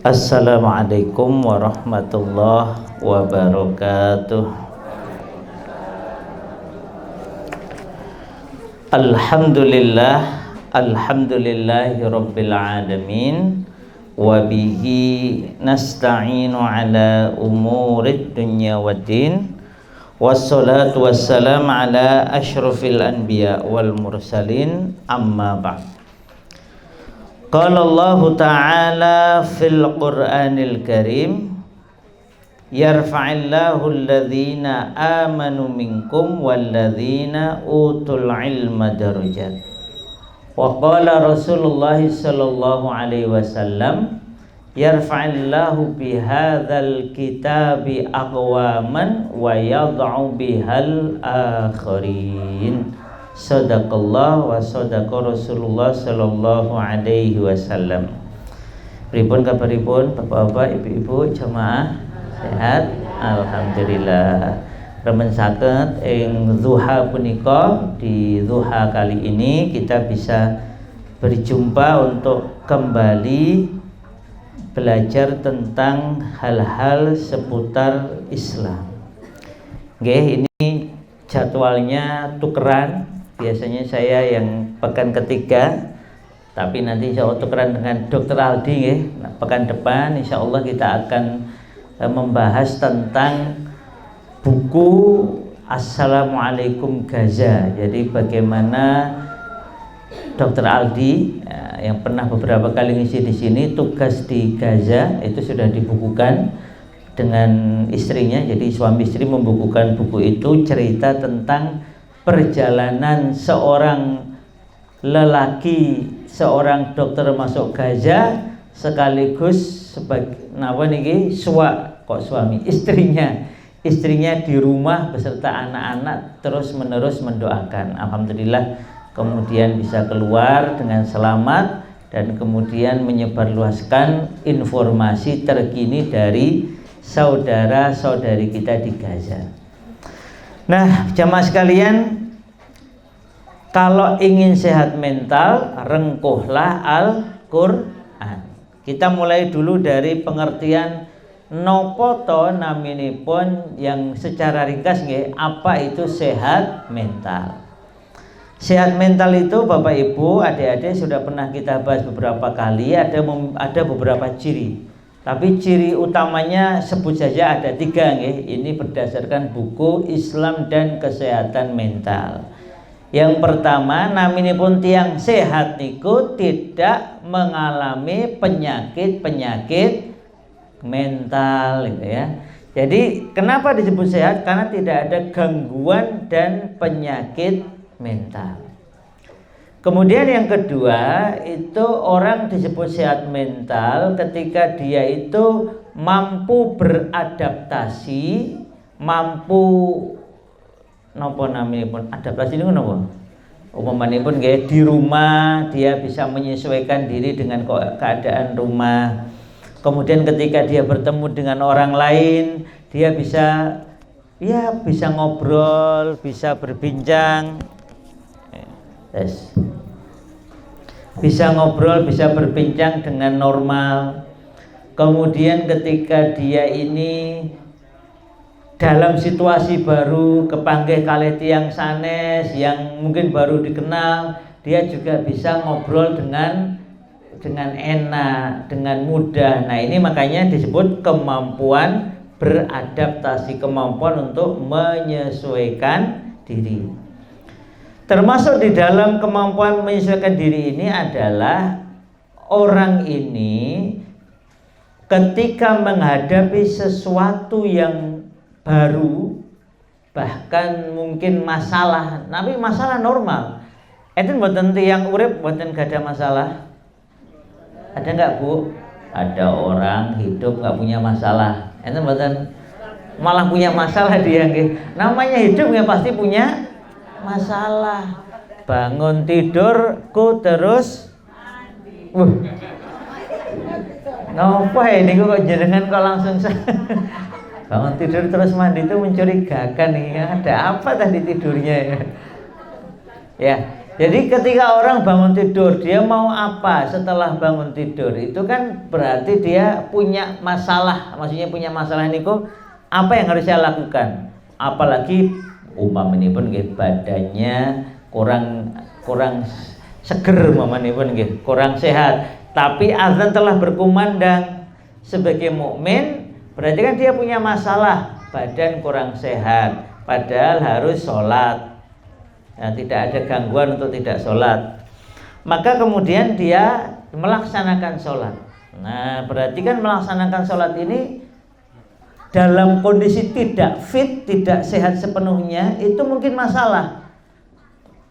Assalamualaikum warahmatullahi wabarakatuh. Alhamdulillahi rabbil alamin. Wabihi nasta'inu ala umurid dunya waddin. Wassalatu wassalam ala ashrafil anbiya wal mursalin. Amma ba'd. Qala Allah Ta'ala fil Qur'anil Karim, yarfa'illahu alladhina amanu minkum walladhina utul ilma darajat. Wa qala Rasulullah sallallahu alaihi wasallam, yarfa'illahu bihadzal kitabi aqwaman wa yad'u bihal akharin. Sadaqallah wa sadaqa Rasulullah sallallahu alaihi wasallam. Pripun kabaripun Bapak-bapak, Ibu-ibu, jamaah sehat? Alhamdulillah. Remen saged ing duha punika, di duha kali ini kita bisa berjumpa untuk kembali belajar tentang hal-hal seputar Islam. Nggih, ini jadwalnya tukeran. Biasanya saya yang pekan ketiga, tapi nanti insya Allah tukeran dengan Dr. Aldi ya. Nah, pekan depan insya Allah kita akan membahas tentang buku Assalamualaikum Gaza. Jadi bagaimana Dr. Aldi yang pernah beberapa kali ngisi di sini, tugas di Gaza itu sudah dibukukan dengan istrinya. Jadi suami istri membukukan buku itu, cerita tentang perjalanan seorang lelaki, seorang dokter masuk Gaza, sekaligus sebagai istrinya di rumah beserta anak-anak terus menerus mendoakan. Alhamdulillah kemudian bisa keluar dengan selamat dan kemudian menyebarluaskan informasi terkini dari saudara-saudari kita di Gaza. Nah, jamaah sekalian, kalau ingin sehat mental, rengkuhlah Al-Qur'an. Kita mulai dulu dari pengertian nopo to naminipun yang secara ringkas nggih, apa itu sehat mental. Sehat mental itu Bapak Ibu, adik-adik sudah pernah kita bahas beberapa kali, ada beberapa ciri. Tapi ciri utamanya sebut saja ada 3 nggih. Ini berdasarkan buku Islam dan Kesehatan Mental. Yang pertama, naminipun tiang sehat niku tidak mengalami penyakit-penyakit mental gitu ya. Jadi kenapa disebut sehat? Karena tidak ada gangguan dan penyakit mental. Kemudian yang kedua, itu orang disebut sehat mental ketika dia itu mampu beradaptasi, mampu napa naminipun adaptasi niku napa? Umpamanipun nggih di rumah dia bisa menyesuaikan diri dengan keadaan rumah. Kemudian ketika dia bertemu dengan orang lain, dia bisa ngobrol, bisa berbincang. Bisa ngobrol, bisa berbincang dengan normal. Kemudian ketika dia ini dalam situasi baru, kepanggih kalih tiyang sanes yang mungkin baru dikenal, dia juga bisa ngobrol dengan enak, dengan mudah. Nah, ini makanya disebut kemampuan beradaptasi, kemampuan untuk menyesuaikan diri. Termasuk di dalam kemampuan menyesuaikan diri ini adalah orang ini ketika menghadapi sesuatu yang baru, bahkan mungkin masalah, tapi masalah normal. Enten mboten tiyang urip mboten gada masalah? Ada enggak, Bu? Ada orang hidup enggak punya masalah. Enten mboten? Malah punya masalah dia nggih. Namanya hidup ya pasti punya masalah. Bangun tidurku terus Napa ini kok jenengan kok langsung bangun tidur terus mandi itu mencurigakan nih. Ada apa tadi tidurnya ya? Ya, Jadi ketika orang bangun tidur, dia mau apa setelah bangun tidur? Itu kan berarti dia punya masalah. Maksudnya punya masalah ini kok apa yang harus saya lakukan? Apalagi ini pun badannya kurang seger ini pun kurang sehat. Tapi azan telah berkumandang. Sebagai mukmin berarti kan dia punya masalah, badan kurang sehat, padahal harus sholat. Nah, tidak ada gangguan untuk tidak sholat, maka kemudian dia melaksanakan sholat. Nah, berarti kan melaksanakan sholat ini dalam kondisi tidak fit, tidak sehat sepenuhnya, itu mungkin masalah.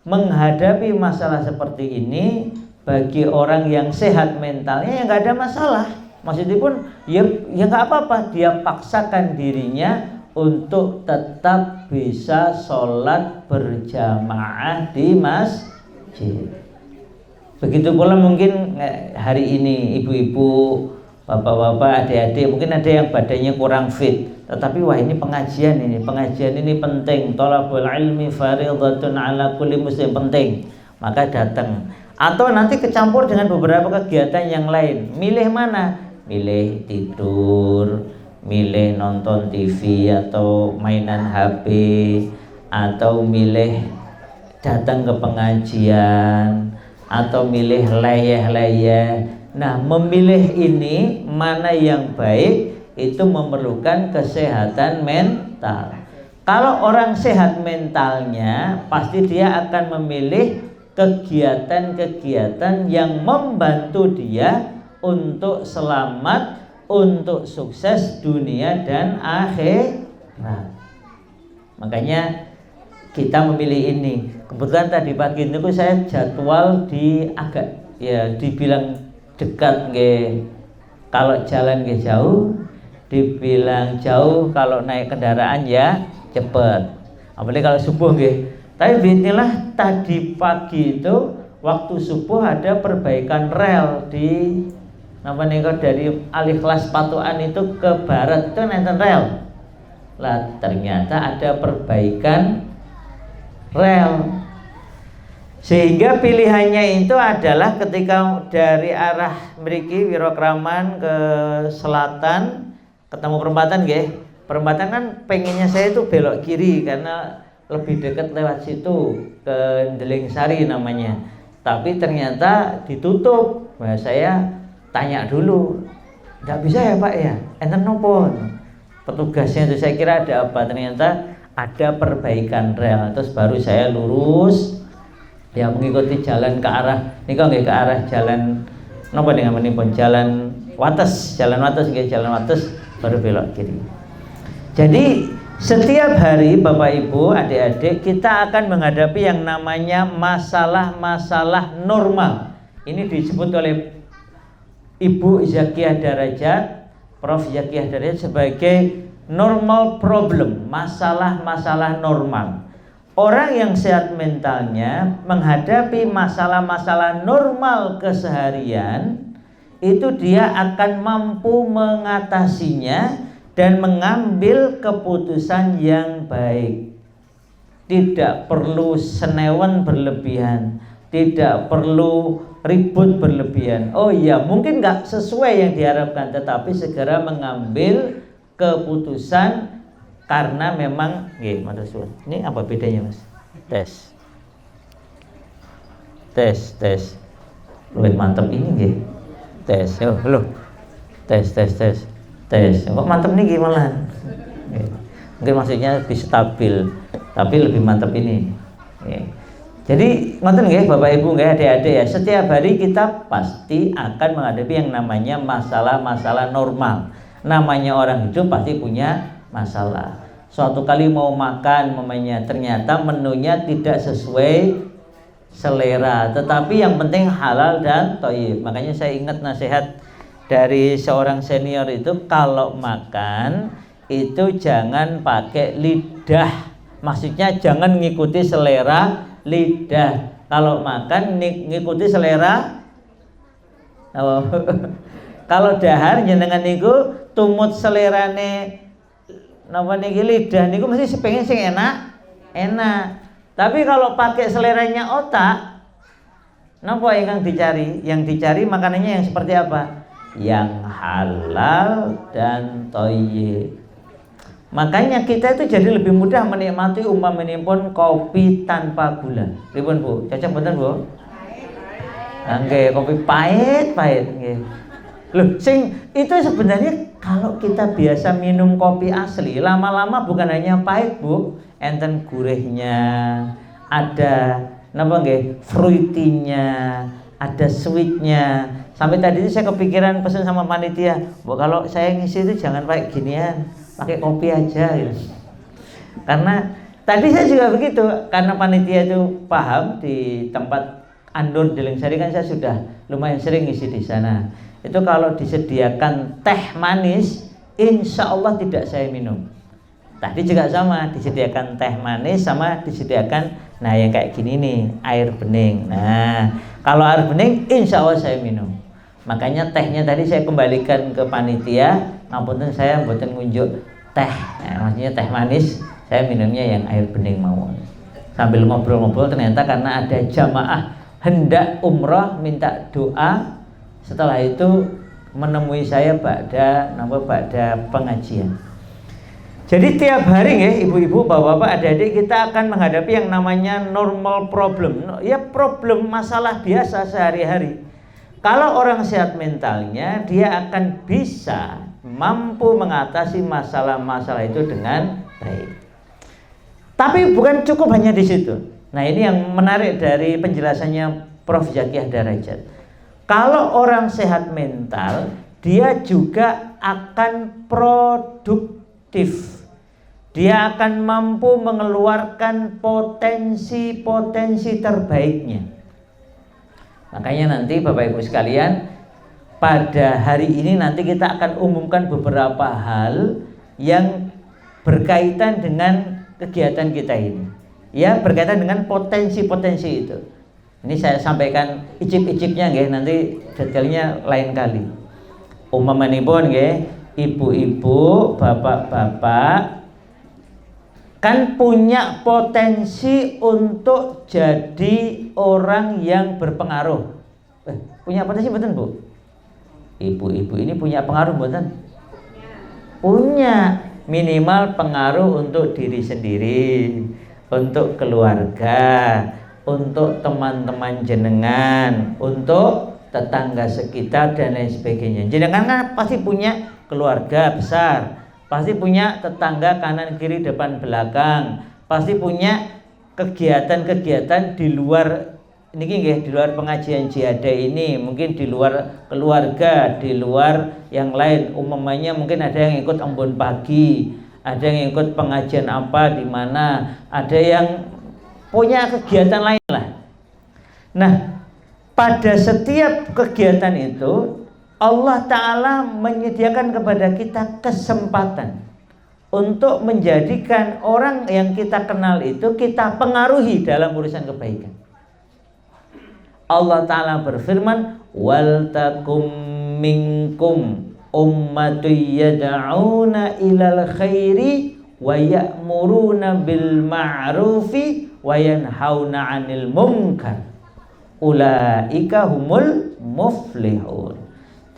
Menghadapi masalah seperti ini bagi orang yang sehat mentalnya ya nggak ada masalah. Maksudnya pun ya nggak apa-apa, dia paksakan dirinya untuk tetap bisa sholat berjamaah di masjid. Begitu pula mungkin hari ini ibu-ibu, bapak-bapak, adik-adik mungkin ada yang badannya kurang fit, tetapi wah ini pengajian ini penting. Thalabul ilmi fardhatun ala kulli muslim, penting, maka datang. Atau nanti kecampur dengan beberapa kegiatan yang lain. Milih mana? Milih tidur, milih nonton TV atau mainan HP, atau milih datang ke pengajian, atau milih leyeh-leyeh. Nah, memilih ini mana yang baik itu memerlukan kesehatan mental. Kalau orang sehat mentalnya, pasti dia akan memilih kegiatan-kegiatan yang membantu dia untuk selamat, untuk sukses dunia dan akhirat. Makanya kita memilih ini. Kebetulan tadi pagi itu saya jadwal di agak dibilang dekat nggih. Kalau jalan nggih jauh, dibilang jauh kalau naik kendaraan ya cepet. Apalagi kalau subuh nggih. Tapi bismillah tadi pagi itu waktu subuh ada perbaikan rel di dari Al-Ikhlas Patuan itu ke barat itu nenten rel. Lah ternyata ada perbaikan rel. Sehingga pilihannya itu adalah ketika dari arah mriki Wirokraman ke selatan ketemu perempatan nggih. Perempatan kan pengennya saya itu belok kiri karena lebih dekat lewat situ ke Ndeling Sari namanya. Tapi ternyata ditutup. Nah, saya tanya dulu, nggak bisa ya Pak ya, enten nopo petugasnya itu, saya kira ada apa, ternyata ada perbaikan rel. Terus baru saya lurus ya mengikuti jalan ke arah ini kok ke arah jalan nopo dengan menipun jalan Wates baru belok kiri. Jadi setiap hari Bapak Ibu adik-adik kita akan menghadapi yang namanya masalah-masalah normal. Ini disebut oleh Ibu Zakiyah Darajat, Prof Zakiyah Darajat sebagai normal problem, masalah-masalah normal. Orang yang sehat mentalnya menghadapi masalah-masalah normal keseharian itu dia akan mampu mengatasinya dan mengambil keputusan yang baik. Tidak perlu senewan berlebihan, tidak perlu ribut berlebihan. Oh iya, mungkin nggak sesuai yang diharapkan, tetapi segera mengambil keputusan karena memang ini apa bedanya Mas? Tes. Lebih mantap ini nggih. Tes. Tes. Kok mantap nih gimana? Mungkin maksudnya lebih stabil, tapi lebih mantap ini. Jadi ngoten nggih Bapak Ibu nggih adik-adik ya, setiap hari kita pasti akan menghadapi yang namanya masalah-masalah normal. Namanya orang hidup pasti punya masalah. Suatu kali mau makan ternyata menunya tidak sesuai selera, tetapi yang penting halal dan thayyib. Makanya saya ingat nasihat dari seorang senior itu, kalau makan itu jangan pakai lidah. Maksudnya jangan ngikuti selera lidah. Kalau makan ngikuti selera kalau dahar jenengan niku tumut selerane napa niki lidah niku mesti pengen sing enak. Tapi kalau pakai seleranya otak Napa ingkang dicari? Yang dicari makanannya yang seperti apa? Yang halal dan thayyib. Makanya kita itu jadi lebih mudah menikmati umpaminipun kopi tanpa gula. Pripun Bu? Cocok mboten Bu? Nggih, kopi pahit nggih. Loh, sing itu sebenarnya kalau kita biasa minum kopi asli, lama-lama bukan hanya pahit Bu, enten gurihnya, ada napa nggih, fruity-nya, ada sweet-nya. Sampai tadi itu saya kepikiran pesan sama panitia, Bu, kalau saya ngisi itu jangan pakai ginian, pakai kopi aja gitu. Karena tadi saya juga begitu, karena panitia itu paham di tempat Andur di Lengsari kan saya sudah lumayan sering ngisi di sana. Itu kalau disediakan teh manis, insya Allah tidak saya minum. Tadi juga sama, disediakan teh manis sama disediakan, nah yang kayak gini nih, air bening. Nah, kalau air bening, insya Allah saya minum. Makanya tehnya tadi saya kembalikan ke panitia, ngapunten saya mboten ngunjuk teh, nah, maksudnya teh manis, saya minumnya yang air bening mawon. Sambil ngobrol-ngobrol ternyata karena ada jamaah hendak umrah minta doa. Setelah itu menemui saya pada pengajian. Jadi tiap hari ya ibu-ibu, bapak-bapak, adik-adik, kita akan menghadapi yang namanya normal problem. Ya problem masalah biasa sehari-hari. Kalau orang sehat mentalnya, dia akan bisa mampu mengatasi masalah-masalah itu dengan baik. Tapi bukan cukup hanya di situ. Nah, ini yang menarik dari penjelasannya Prof. Zakiyah Darajat. Kalau orang sehat mental, dia juga akan produktif. Dia akan mampu mengeluarkan potensi-potensi terbaiknya. Makanya nanti Bapak Ibu sekalian, pada hari ini nanti kita akan umumkan beberapa hal yang berkaitan dengan kegiatan kita ini. Ya, berkaitan dengan potensi-potensi itu. Ini saya sampaikan icip-icipnya nggih, nanti detailnya lain kali. Umpamanipun nggih, ibu-ibu, bapak-bapak kan punya potensi untuk jadi orang yang berpengaruh. Punya potensi mboten, Bu? Ibu-ibu ini punya pengaruh mboten? Punya, minimal pengaruh untuk diri sendiri, untuk keluarga, untuk teman-teman jenengan, untuk tetangga sekitar dan lain sebagainya. Jenengan kan pasti punya keluarga besar, pasti punya tetangga kanan kiri depan belakang, pasti punya kegiatan-kegiatan di luar niki nggih, di luar pengajian jihada ini, mungkin di luar keluarga, di luar yang lain. Umpamanya mungkin ada yang ikut embun pagi, ada yang ikut pengajian apa di mana, ada yang punya kegiatan lain lah. Nah, pada setiap kegiatan itu Allah Ta'ala menyediakan kepada kita kesempatan untuk menjadikan orang yang kita kenal itu kita pengaruhi dalam urusan kebaikan. Allah Ta'ala berfirman, wal takum minkum ummatun yad'una ilal khairi wa ya'muruna bil ma'rufi wa yanhauna 'anil munkar ulaika humul muflihun.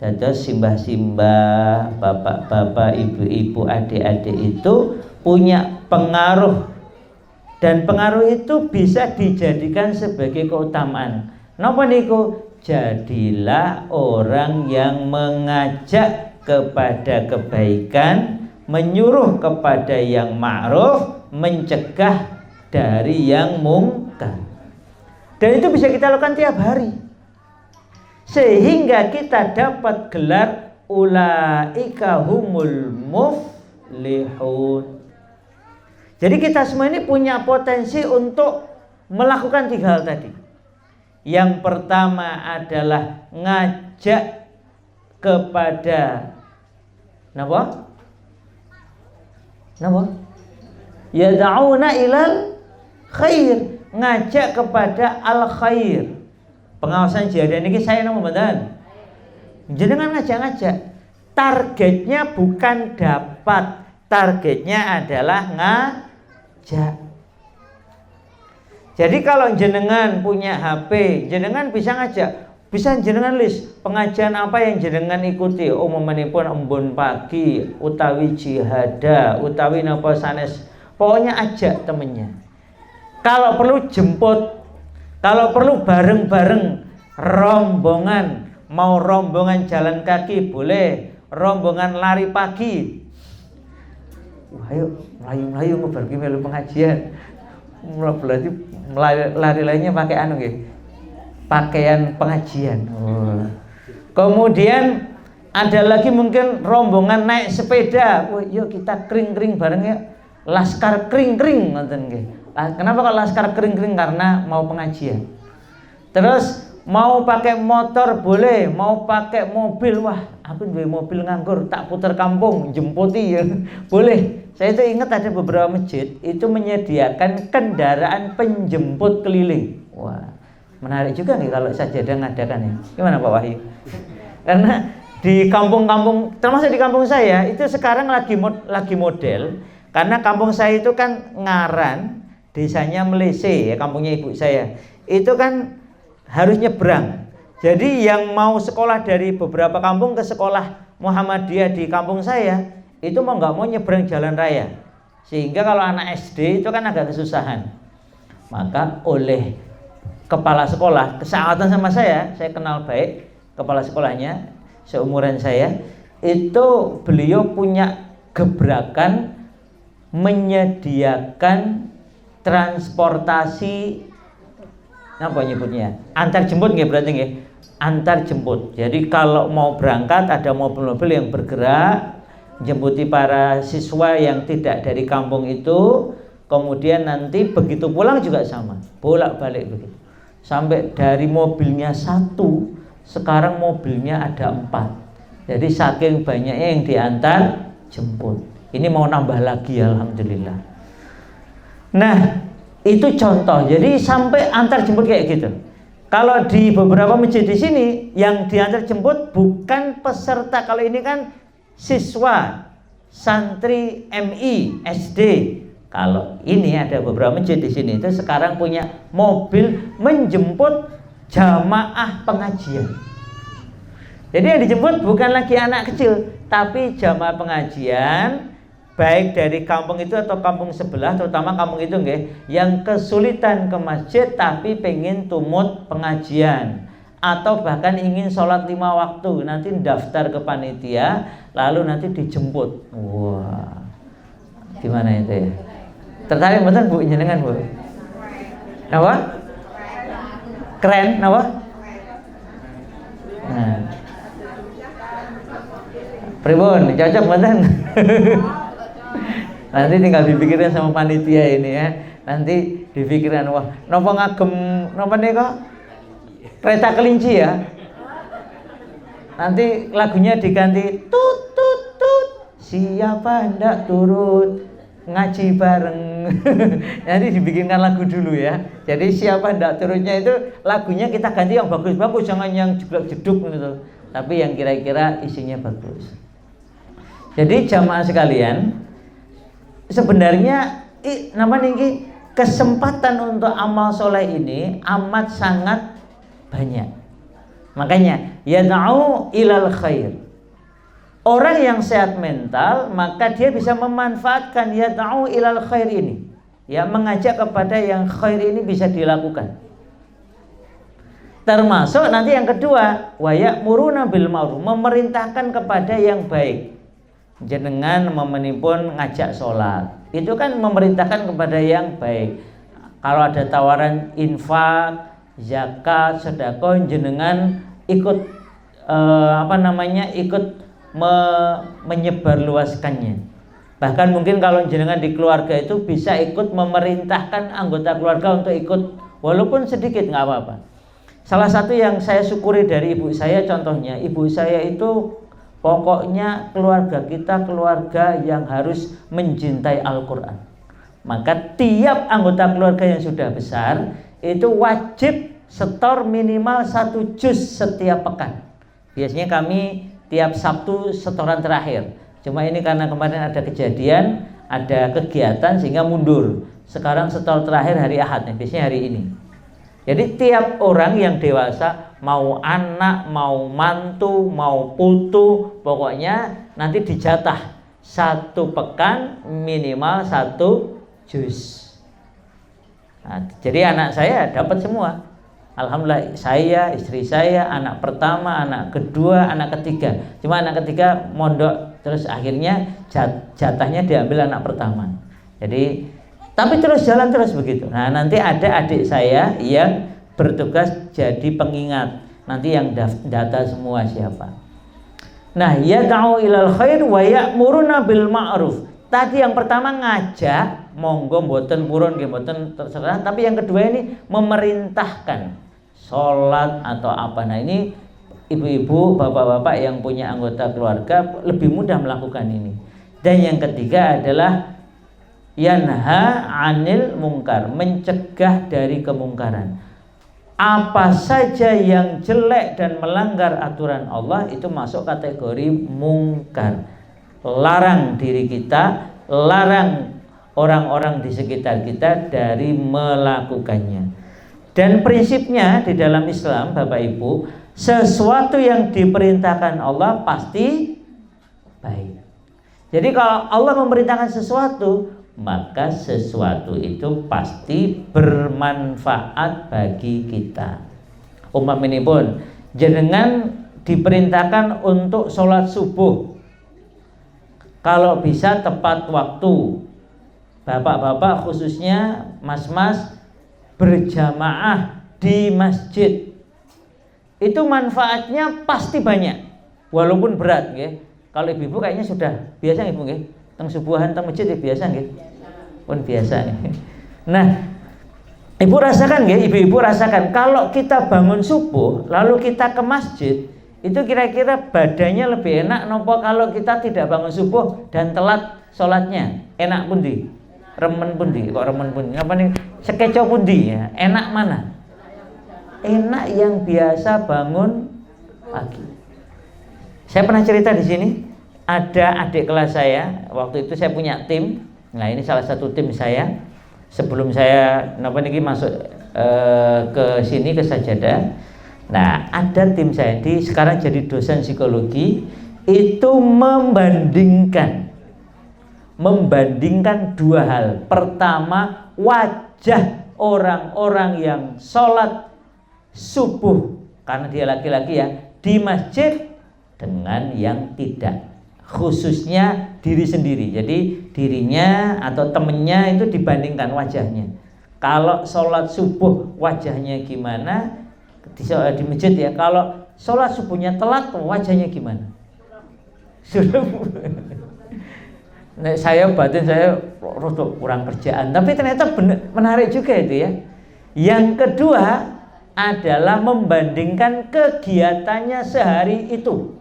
Dados simbah-simbah, bapak-bapak, ibu-ibu, adik-adik itu punya pengaruh, dan pengaruh itu bisa dijadikan sebagai keutamaan. Napa niku? Jadilah orang yang mengajak kepada kebaikan, menyuruh kepada yang ma'ruf, mencegah dari yang mungkar. Dan itu bisa kita lakukan tiap hari, sehingga kita dapat gelar ulaika humul muflihun. Jadi kita semua ini punya potensi untuk melakukan 3 hal tadi. Yang pertama adalah ngajak kepada napa? Yad'una ilal khair, ngajak kepada al khair. Pengawasan jihad ini saya nama mboten. Jenengan ngajak-ngajak. Targetnya bukan dapat, targetnya adalah ngajak. Jadi kalau jenengan punya HP, jenengan bisa ngajak, bisa jenengan list pengajian apa yang jenengan ikuti, umumanipun embun pagi, utawi jihada, utawi napa sanes, pokoknya ajak temennya. Kalau perlu jemput, kalau perlu bareng-bareng, rombongan, mau rombongan jalan kaki boleh, rombongan lari pagi. Wah, ayo melayu-melayu ngebarki melu pengajian. Berarti lari-larinya pakai anu nggih. Pakaian pengajian. Oh. Kemudian ada lagi mungkin rombongan naik sepeda. Wah, yuk kita kring-kring bareng ya. Laskar kring-kring ngoten nggih. Kenapa kok laskar kring-kring? Karena mau pengajian. Terus mau pakai motor boleh, mau pakai mobil. Wah, aku duwe mobil nganggur, tak putar kampung, jemputi ya. Boleh. Saya itu ingat ada beberapa masjid itu menyediakan kendaraan penjemput keliling. Wah, menarik juga nih kalau sajadah ngadakan ya. Gimana Pak Wahyu? Karena di kampung-kampung, termasuk di kampung saya itu sekarang lagi model. Karena kampung saya itu kan Ngaran, desanya Melese ya, kampungnya ibu saya. Itu kan harus nyebrang. Jadi yang mau sekolah dari beberapa kampung ke sekolah Muhammadiyah di kampung saya itu mau nggak mau nyebrang jalan raya. Sehingga kalau anak SD itu kan agak kesusahan. Maka oleh kepala sekolah, kesahabatan sama saya kenal baik kepala sekolahnya, seumuran saya, itu beliau punya gebrakan menyediakan transportasi apa nyebutnya? Antar jemput nggih berarti nggih. Antar jemput. Jadi kalau mau berangkat ada mobil-mobil yang bergerak jemputi para siswa yang tidak dari kampung itu, kemudian nanti begitu pulang juga sama, bolak-balik begitu. Sampai dari mobilnya 1, sekarang mobilnya ada 4. Jadi saking banyaknya yang diantar jemput. Ini mau nambah lagi alhamdulillah. Nah, itu contoh. Jadi sampai antar jemput kayak gitu. Kalau di beberapa masjid di sini yang diantar jemput bukan peserta. Kalau ini kan siswa santri MI SD. Kalau ini ada beberapa masjid di sini itu sekarang punya mobil menjemput jamaah pengajian. Jadi yang dijemput bukan lagi anak kecil, tapi jamaah pengajian baik dari kampung itu atau kampung sebelah, terutama kampung itu nggih, yang kesulitan ke masjid tapi pengen tumut pengajian atau bahkan ingin sholat 5 waktu, nanti daftar ke panitia lalu nanti dijemput. Wah, gimana itu ya? Tertarik betul Bu jenengan Bu? Napa? Keren, napa? Nah. Pribun, cocok betul. Nanti tinggal dipikirin sama panitia ini ya. Nanti dipikirin, wah, napa ngagem napa nika? Kereta kelinci ya. Nanti lagunya diganti tut tut tut. Siapa hendak turut ngaji bareng. Nanti dibikinkan lagu dulu ya. Jadi siapa hendak turutnya itu lagunya kita ganti yang bagus-bagus, jangan yang jeblok-jeduk gitu. Tapi yang kira-kira isinya bagus. Jadi jamaah sekalian, sebenarnya kesempatan untuk amal soleh ini amat sangat banyak. Makanya yad'u ilal khair. Orang yang sehat mental maka dia bisa memanfaatkan yad'u ilal khair ini. Ya, mengajak kepada yang khair ini bisa dilakukan. Termasuk nanti yang kedua, wa ya'muruna bil ma'ruf, memerintahkan kepada yang baik. Jenengan memenipun ngajak sholat, itu kan memerintahkan kepada yang baik. Kalau ada tawaran infak, zakat, sedekah, jenengan ikut ikut menyebarluaskannya. Bahkan mungkin kalau jenengan di keluarga itu bisa ikut memerintahkan anggota keluarga untuk ikut, walaupun sedikit nggak apa-apa. Salah satu yang saya syukuri dari ibu saya, contohnya ibu saya itu pokoknya keluarga kita keluarga yang harus mencintai Al-Quran. Maka tiap anggota keluarga yang sudah besar itu wajib setor minimal 1 juz setiap pekan. Biasanya kami tiap Sabtu setoran terakhir. Cuma ini karena kemarin ada kejadian, ada kegiatan sehingga mundur. Sekarang setor terakhir hari Ahad nih, biasanya hari ini. Jadi tiap orang yang dewasa, mau anak, mau mantu, mau putu, pokoknya nanti dijatah 1 pekan minimal 1 juz. Nah, jadi anak saya dapat semua. Alhamdulillah, saya, istri saya, anak pertama, anak kedua, anak ketiga. Cuma anak ketiga mondok, terus akhirnya jatahnya diambil anak pertama. Jadi tapi terus jalan terus begitu. Nah, nanti ada adik saya yang bertugas jadi pengingat. Nanti yang data semua siapa. Nah, yad'u ilal khair wa ya'muruna bil ma'ruf. Tadi yang pertama ngajak, monggo mboten purun nggih mboten terserah, tapi yang kedua ini memerintahkan sholat atau apa. Nah, ini ibu-ibu, bapak-bapak yang punya anggota keluarga lebih mudah melakukan ini. Dan yang ketiga adalah yanha 'anil munkar, mencegah dari kemungkaran. Apa saja yang jelek dan melanggar aturan Allah itu masuk kategori mungkar. Larang diri kita, larang orang-orang di sekitar kita dari melakukannya. Dan prinsipnya di dalam Islam, Bapak Ibu, sesuatu yang diperintahkan Allah pasti baik. Jadi kalau Allah memerintahkan sesuatu, maka sesuatu itu pasti bermanfaat bagi kita. Ini pun jenengan diperintahkan untuk sholat subuh, kalau bisa tepat waktu. Bapak-bapak khususnya mas-mas berjamaah di masjid, itu manfaatnya pasti banyak, walaupun berat nggih. Kalau ibu-ibu kayaknya sudah biasa ibu nggih, teng subuhan teng masjid ya biasa nggih. Pun biasa nih. Nah, ibu rasakan nggih, ibu-ibu rasakan kalau kita bangun subuh lalu kita ke masjid, itu kira-kira badannya lebih enak nopo kalau kita tidak bangun subuh dan telat sholatnya? Enak pundi? Remen pundi? Kok remen pundi? Apa nih? Sekeco pundi ya? Enak mana? Enak yang biasa bangun pagi. Saya pernah cerita di sini, ada adik kelas saya, waktu itu saya punya tim. Nah, ini salah satu tim saya sebelum saya masuk ke sini ke Sajadah. Nah, ada tim saya sekarang jadi dosen psikologi, itu membandingkan 2 hal. Pertama, wajah orang-orang yang sholat subuh, karena dia laki-laki ya, di masjid dengan yang tidak, khususnya diri sendiri. Jadi dirinya atau temennya itu dibandingkan wajahnya. Kalau sholat subuh wajahnya gimana di masjid ya, kalau sholat subuhnya telat wajahnya gimana? Nah, batin saya rodok kurang kerjaan, tapi ternyata menarik juga itu ya. Yang kedua adalah membandingkan kegiatannya sehari itu.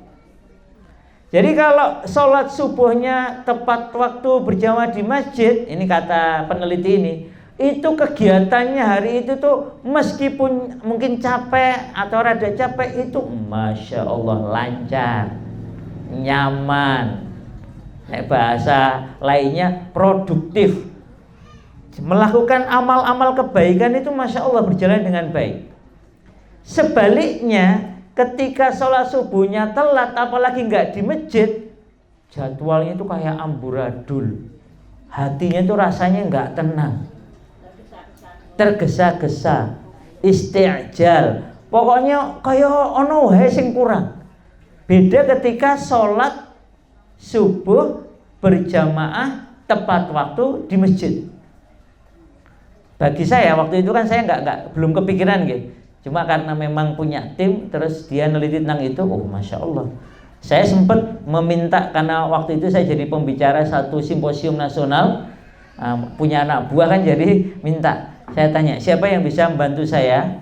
Jadi kalau sholat subuhnya tepat waktu berjamaah di masjid, ini kata peneliti ini, itu kegiatannya hari itu tuh meskipun mungkin capek atau rada capek itu Masya Allah lancar, nyaman. Bahasa lainnya produktif. Melakukan amal-amal kebaikan itu Masya Allah berjalan dengan baik. Sebaliknya, ketika sholat subuhnya telat, apalagi nggak di masjid, jadwalnya itu kayak amburadul, hatinya itu rasanya nggak tenang, tergesa-gesa, isti'jal, pokoknya kayak ono wae sing kurang. Beda ketika sholat subuh berjamaah tepat waktu di masjid. Bagi saya waktu itu kan saya belum kepikiran gitu. Cuma karena memang punya tim, terus dia neliti tentang itu, Masya Allah. Saya sempat meminta, karena waktu itu saya jadi pembicara satu simposium nasional, punya anak buah kan, jadi minta. Saya tanya, siapa yang bisa membantu saya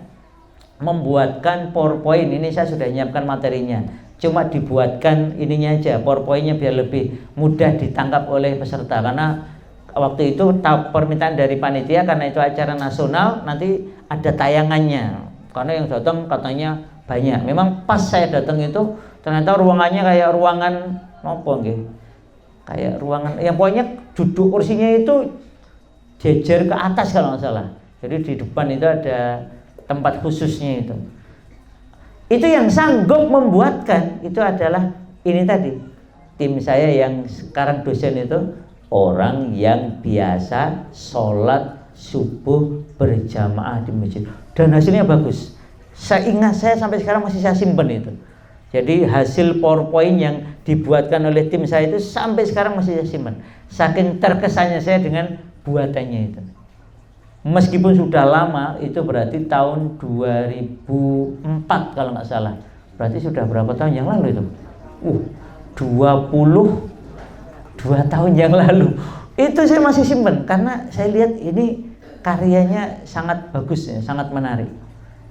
membuatkan PowerPoint? Ini saya sudah menyiapkan materinya, cuma dibuatkan ininya aja, PowerPointnya biar lebih mudah ditangkap oleh peserta. Karena waktu itu permintaan dari panitia, karena itu acara nasional, nanti ada tayangannya. Karena yang datang katanya banyak. Memang pas saya datang itu ternyata ruangannya kayak ruangan apa nggih? Kayak ruangan yang pokoknya duduk kursinya itu jejer ke atas kalau nggak salah. Jadi di depan itu ada tempat khususnya itu. Itu yang sanggup membuatkan itu adalah ini tadi, tim saya yang sekarang dosen itu orang yang biasa sholat subuh berjamaah di masjid dan hasilnya bagus. Saya ingat, saya sampai sekarang masih saya simpen itu. Jadi hasil PowerPoint yang dibuatkan oleh tim saya itu sampai sekarang masih saya simpan. Saking terkesannya saya dengan buatannya itu. Meskipun sudah lama, itu berarti tahun 2004 kalau nggak salah. Berarti sudah berapa tahun yang lalu itu? 22 tahun yang lalu. Itu saya masih simpan karena saya lihat ini karyanya sangat bagus ya, sangat menarik.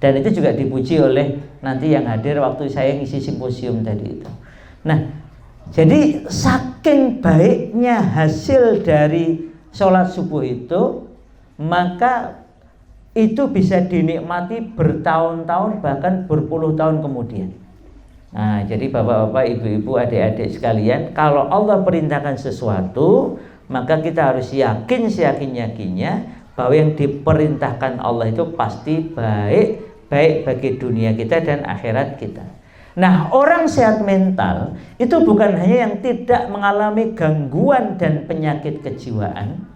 Dan itu juga dipuji oleh nanti yang hadir waktu saya ngisi simposium tadi itu. Nah, jadi saking baiknya hasil dari sholat subuh itu, maka itu bisa dinikmati bertahun-tahun bahkan berpuluh tahun kemudian. Nah, jadi bapak-bapak, ibu-ibu, adik-adik sekalian, kalau Allah perintahkan sesuatu, maka kita harus yakin seyakin-yakinnya bahwa yang diperintahkan Allah itu pasti baik bagi dunia kita dan akhirat kita. Nah, orang sehat mental itu bukan hanya yang tidak mengalami gangguan dan penyakit kejiwaan,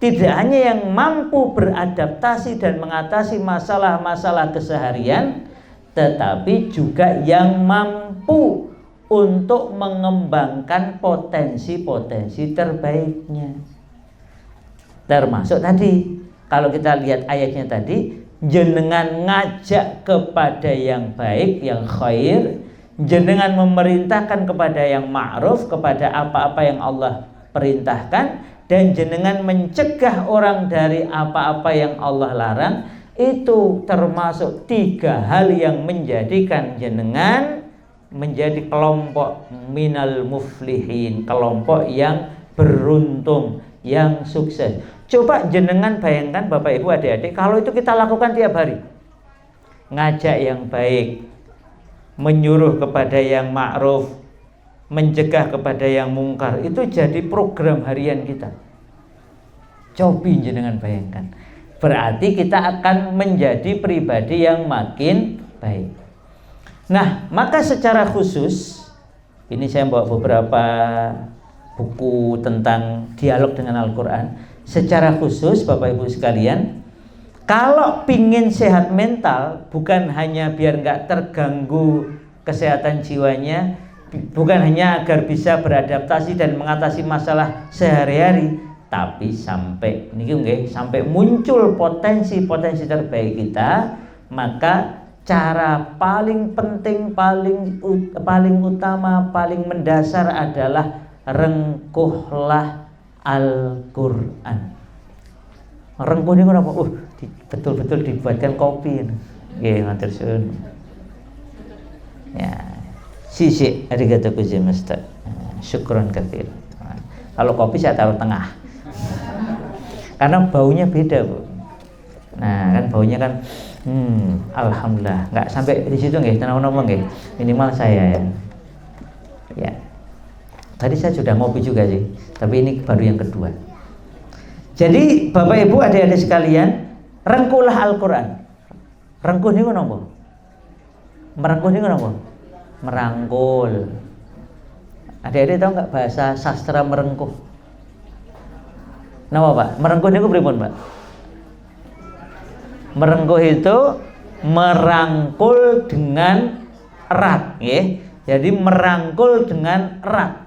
tidak hanya yang mampu beradaptasi dan mengatasi masalah-masalah keseharian, tetapi juga yang mampu untuk mengembangkan potensi-potensi terbaiknya. Termasuk tadi, kalau kita lihat ayatnya tadi, jenengan ngajak kepada yang baik, yang khair, jenengan memerintahkan kepada yang ma'ruf, kepada apa-apa yang Allah perintahkan, dan jenengan mencegah orang dari apa-apa yang Allah larang. Itu termasuk 3 hal yang menjadikan jenengan menjadi kelompok minal muflihin, kelompok yang beruntung, yang sukses. Coba jenengan bayangkan Bapak Ibu adik-adik, kalau itu kita lakukan tiap hari, ngajak yang baik, menyuruh kepada yang ma'ruf, mencegah kepada yang mungkar, itu jadi program harian kita. Coba jenengan bayangkan, berarti kita akan menjadi pribadi yang makin baik. Nah, maka secara khusus, ini saya bawa beberapa buku tentang dialog dengan Al-Quran. Secara khusus Bapak Ibu sekalian, kalau pingin sehat mental, bukan hanya biar nggak terganggu kesehatan jiwanya, bukan hanya agar bisa beradaptasi dan mengatasi masalah sehari-hari, tapi sampai sampai muncul potensi-potensi terbaik kita, maka cara paling penting, paling utama, paling mendasar adalah rengkuhlah Al-Quran. Rengkuh ini apa? Betul-betul dibuatkan kopi. Nggih, matur suwun. Ya, sisi arigatou gozaimasu. Syukron katsir. Kalau kopi saya taruh tengah. Karena baunya beda, Bu. Nah, kan baunya kan alhamdulillah, enggak sampai di situ nggih, tenang-tenang nggih. Minimal saya ya. Ya. Tadi saya sudah ngopi juga sih, tapi ini baru yang kedua. Jadi Bapak Ibu adik-adik sekalian, rengkuhlah Al-Quran. Rengkuh ini apa? Merengkuh ini apa? Merangkul. Adik-adik tahu nggak bahasa sastra merengkuh? Napa Pak? Merengkuh ini pripun Pak? Merengkuh itu merangkul dengan erat, ya. Jadi merangkul dengan erat.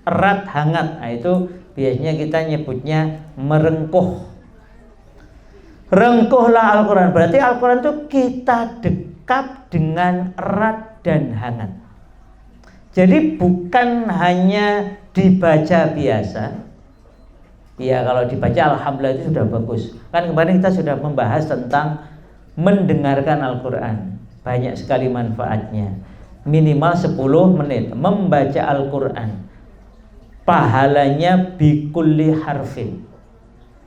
Erat hangat, nah itu biasanya kita nyebutnya merengkuh. Rengkuhlah Al-Quran, berarti Al-Quran itu kita dekat dengan erat dan hangat. Jadi bukan hanya dibaca biasa. Ya, kalau dibaca alhamdulillah itu sudah bagus. Kan kemarin kita sudah membahas tentang mendengarkan Al-Quran, banyak sekali manfaatnya. Minimal 10 menit membaca Al-Quran, pahalanya bikulli harfin,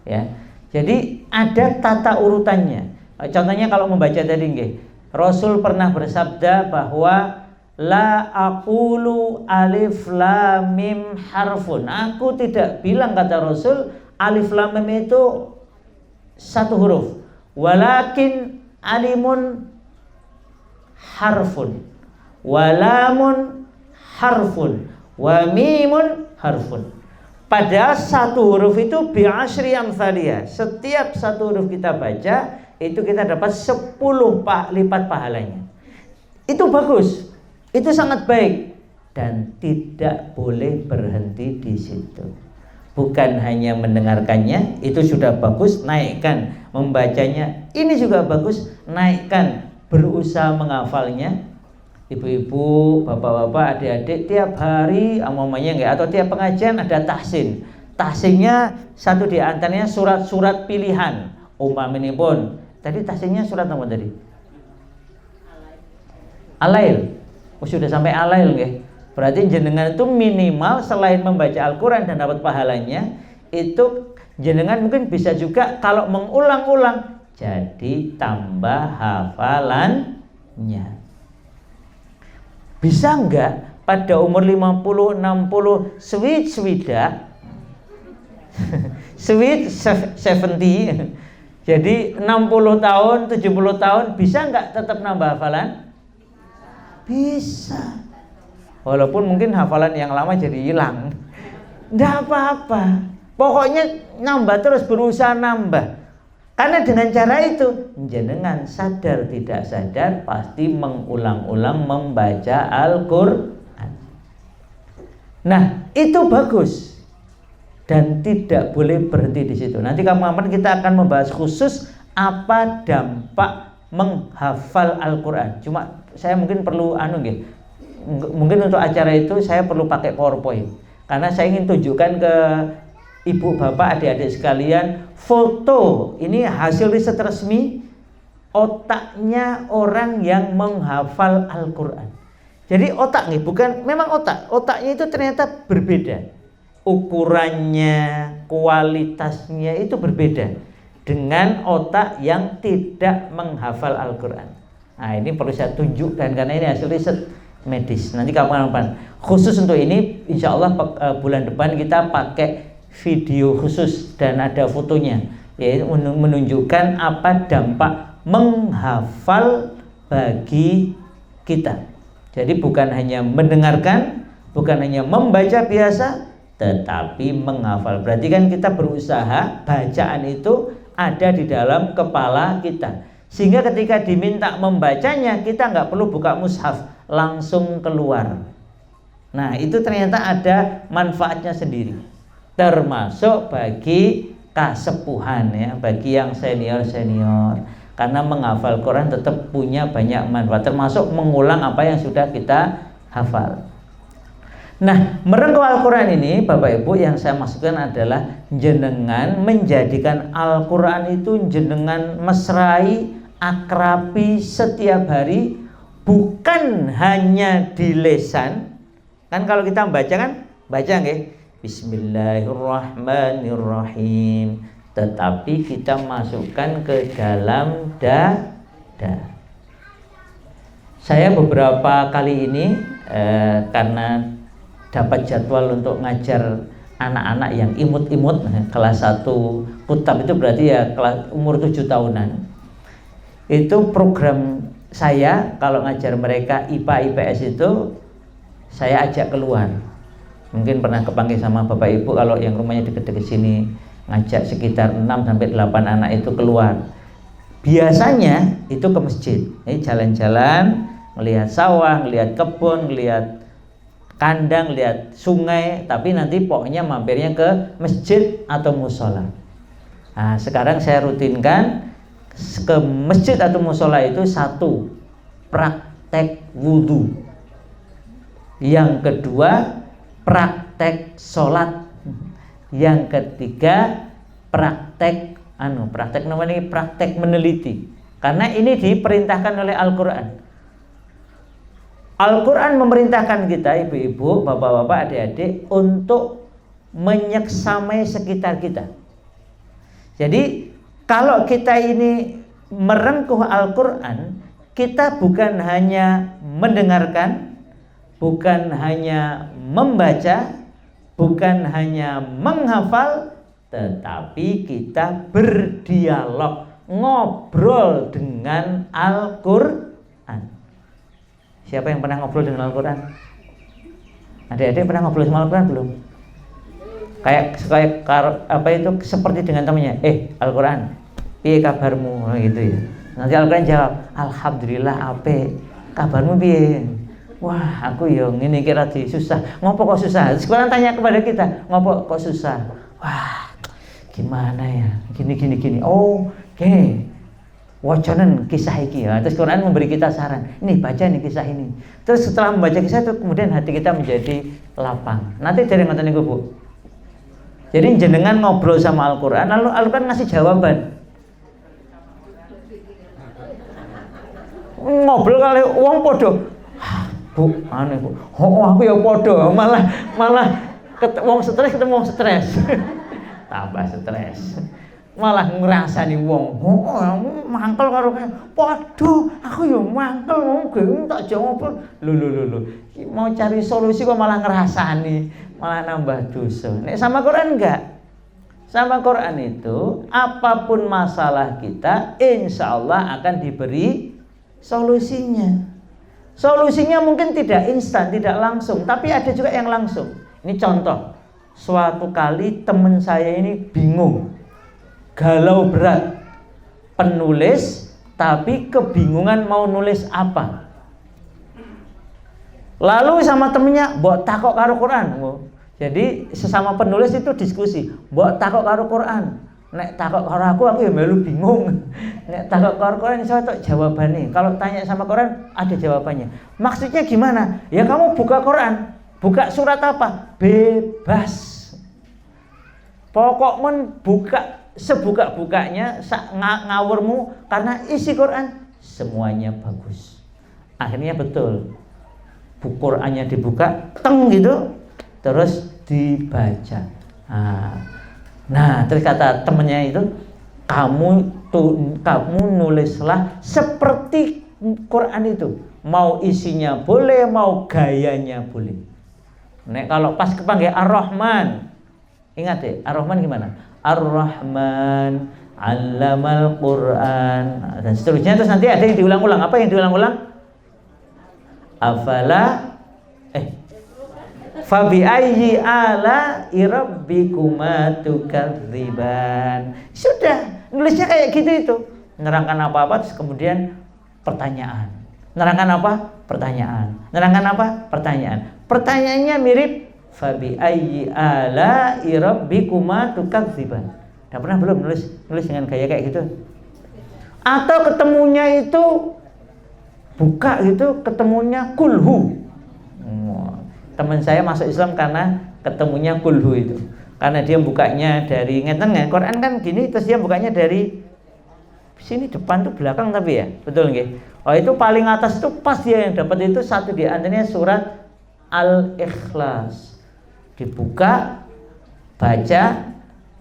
ya. Jadi ada tata urutannya. Contohnya kalau membaca tadi nggih, Rasul pernah bersabda bahwa La aqulu alif lam mim harfun. Aku tidak bilang, kata Rasul, alif lam mim itu satu huruf. Walakin alimun harfun, walamun harfun, wa mimun harfun. Padahal satu huruf itu bi'asyri amsaliyah. Setiap satu huruf kita baca, itu kita dapat 10 lipat pahalanya. Itu bagus. Itu sangat baik dan tidak boleh berhenti di situ. Bukan hanya mendengarkannya, itu sudah bagus, naikkan. Membacanya, ini juga bagus, naikkan. Berusaha menghafalnya. Ibu-ibu, bapak-bapak, adik-adik, tiap hari amamanya enggak, atau tiap pengajian ada tahsin. Tahsinnya satu di antaranya surat-surat pilihan. Ini pun. Tadi tahsinnya surat apa tadi? Alail. Sudah sampai alail nggih. Berarti jenengan itu minimal selain membaca Al-Qur'an dan dapat pahalanya, itu jenengan mungkin bisa juga kalau mengulang-ulang jadi tambah hafalannya. Bisa enggak pada umur 50, 60, sweet-sweedak sweet 70, jadi 60 tahun, 70 tahun, bisa enggak tetap nambah hafalan? Bisa. Walaupun mungkin hafalan yang lama jadi hilang, enggak apa-apa. Pokoknya nambah terus, berusaha nambah. Karena dengan cara itu jenengan sadar tidak sadar pasti mengulang-ulang membaca Al-Qur'an. Nah, itu bagus. Dan tidak boleh berhenti di situ. Nanti kapan-kapan kita akan membahas khusus apa dampak menghafal Al-Qur'an. Cuma saya mungkin perlu mungkin untuk acara itu saya perlu pakai PowerPoint. Karena saya ingin tunjukkan ke ibu, bapak, adik-adik sekalian, foto ini hasil riset resmi otaknya orang yang menghafal Al-Qur'an. Jadi otak nih, bukan memang otaknya itu ternyata berbeda. Ukurannya, kualitasnya itu berbeda dengan otak yang tidak menghafal Al-Qur'an. Nah, ini perlu saya tunjukkan karena ini hasil riset medis. Nanti kapan-kapan khusus untuk ini, insya Allah bulan depan kita pakai video khusus dan ada fotonya, yaitu menunjukkan apa dampak menghafal bagi kita. Jadi bukan hanya mendengarkan, bukan hanya membaca biasa, tetapi menghafal. Berarti kan kita berusaha bacaan itu ada di dalam kepala kita, sehingga ketika diminta membacanya kita nggak perlu buka mushaf, langsung keluar. Nah, itu ternyata ada manfaatnya sendiri, termasuk bagi kasepuhan ya, bagi yang senior-senior. Karena menghafal Quran tetap punya banyak manfaat, termasuk mengulang apa yang sudah kita hafal. Nah, merengkuh Al-Quran ini Bapak Ibu yang saya maksudkan adalah jenengan menjadikan Al-Quran itu jenengan mesrai, akrabi setiap hari, bukan hanya di lisan. Kan kalau kita membaca kan, baca nggih, Bismillahirrahmanirrahim, tetapi kita masukkan ke dalam dada. Saya beberapa kali ini karena dapat jadwal untuk ngajar anak-anak yang imut-imut, kelas 1 kutab itu berarti ya kelas umur 7 tahunan. Itu program saya kalau ngajar mereka IPA IPS itu saya ajak keluar. Mungkin pernah kepanggil sama Bapak Ibu kalau yang rumahnya dekat-dekat sini, ngajak sekitar 6 sampai 8 anak itu keluar. Biasanya itu ke masjid. Jadi jalan-jalan, melihat sawah, melihat kebun, melihat kandang, lihat sungai, tapi nanti pokoknya mampirnya ke masjid atau musola. Nah, sekarang saya rutinkan ke masjid atau musola itu 1, praktek wudhu. Yang kedua, praktek sholat. Yang ketiga, praktek namanya praktek meneliti. Karena ini diperintahkan oleh Al-Quran. Al-Quran memerintahkan kita, ibu-ibu, bapak-bapak, adik-adik, untuk menyeksamai sekitar kita. Jadi kalau kita ini merengkuh Al-Quran, kita bukan hanya mendengarkan, bukan hanya membaca, bukan hanya menghafal, tetapi kita berdialog, ngobrol dengan Al-Quran. Siapa yang pernah ngobrol dengan Al-Quran? Adik-adik pernah ngobrol sama Al-Quran belum? Kayak apa itu, seperti dengan temannya, Al-Quran, piye kabarmu, gitu ya. Nanti Al-Quran jawab, alhamdulillah ape, kabarmu piye? Wah, aku ya ngene iki rada susah. Ngopo kok susah? Sekarang tanya kepada kita, ngopo kok susah? Wah, gimana ya? Gini. Oh, oke. Wacanen kisah iki ya. Terus Quran memberi kita saran. Ini baca nih kisah ini. Terus setelah membaca kisah itu kemudian hati kita menjadi lapang. Nanti dari ngoten niku, Bu. Jadi jenengan ngobrol sama Al-Quran, lalu Al-Quran ngasih jawaban. Ngobrol kali uang podo, Bu, aneh Bu. Oh, aku ya podo, malah wong stres ketemu wong stres. Tambah stres. Malah ngrasani wong. Oh, mangkel karo podo, aku ya mangkel wong gue tak jawab. Lho. Mau cari solusi kok malah ngrasani, malah nambah dosa. Nek sama Quran enggak? Sama Quran itu apapun masalah kita, insya Allah akan diberi solusinya. Solusinya mungkin tidak instan, tidak langsung, tapi ada juga yang langsung. Ini contoh. Suatu kali teman saya ini bingung, galau berat, penulis, tapi kebingungan mau nulis apa. Lalu sama temennya, mbok takok karo Quran. Jadi sesama penulis itu diskusi, mbok takok karo Quran. Nek takok karo aku ya melu bingung. Nek takok karo Quran iso tok jawabane. Kalau tanya sama Quran ada jawabannya. Maksudnya gimana? Ya kamu buka Quran, buka surat apa? Bebas. Pokok men buka sebuka-bukanya, ngawurmu, karena isi Quran semuanya bagus. Akhirnya betul. Qurannya dibuka, teng gitu, terus dibaca. Nah, terus kata temennya itu, kamu nulislah seperti Quran itu, mau isinya boleh, mau gayanya boleh. Nek kalau pas kepanggil Ar-Rahman, ingat ya, Ar-Rahman gimana? Ar-Rahman, 'allamal Quran, dan seterusnya. Terus nanti ada yang diulang-ulang. Apa yang diulang-ulang? Afala fabi ayyi ala rabbikuma tukadziban. Sudah, nulisnya kayak gitu itu. Nerangkan apa-apa terus kemudian pertanyaan. Nerangkan apa? Pertanyaan. Nerangkan apa? Pertanyaan. Pertanyaannya mirip fabi ayyi ala rabbikuma tukadziban. Udah pernah belum nulis dengan gaya kayak gitu? Atau ketemunya itu buka gitu, ketemunya kulhu. Teman saya masuk Islam karena ketemunya kulhu itu. Karena dia bukanya dari ngeten kan, Quran kan gini, terus dia bukanya dari sini depan tuh belakang tapi ya. Betul nggih? Oh, itu paling atas itu pas dia yang dapat itu satu di antaranya surat Al-Ikhlas. Dibuka, baca,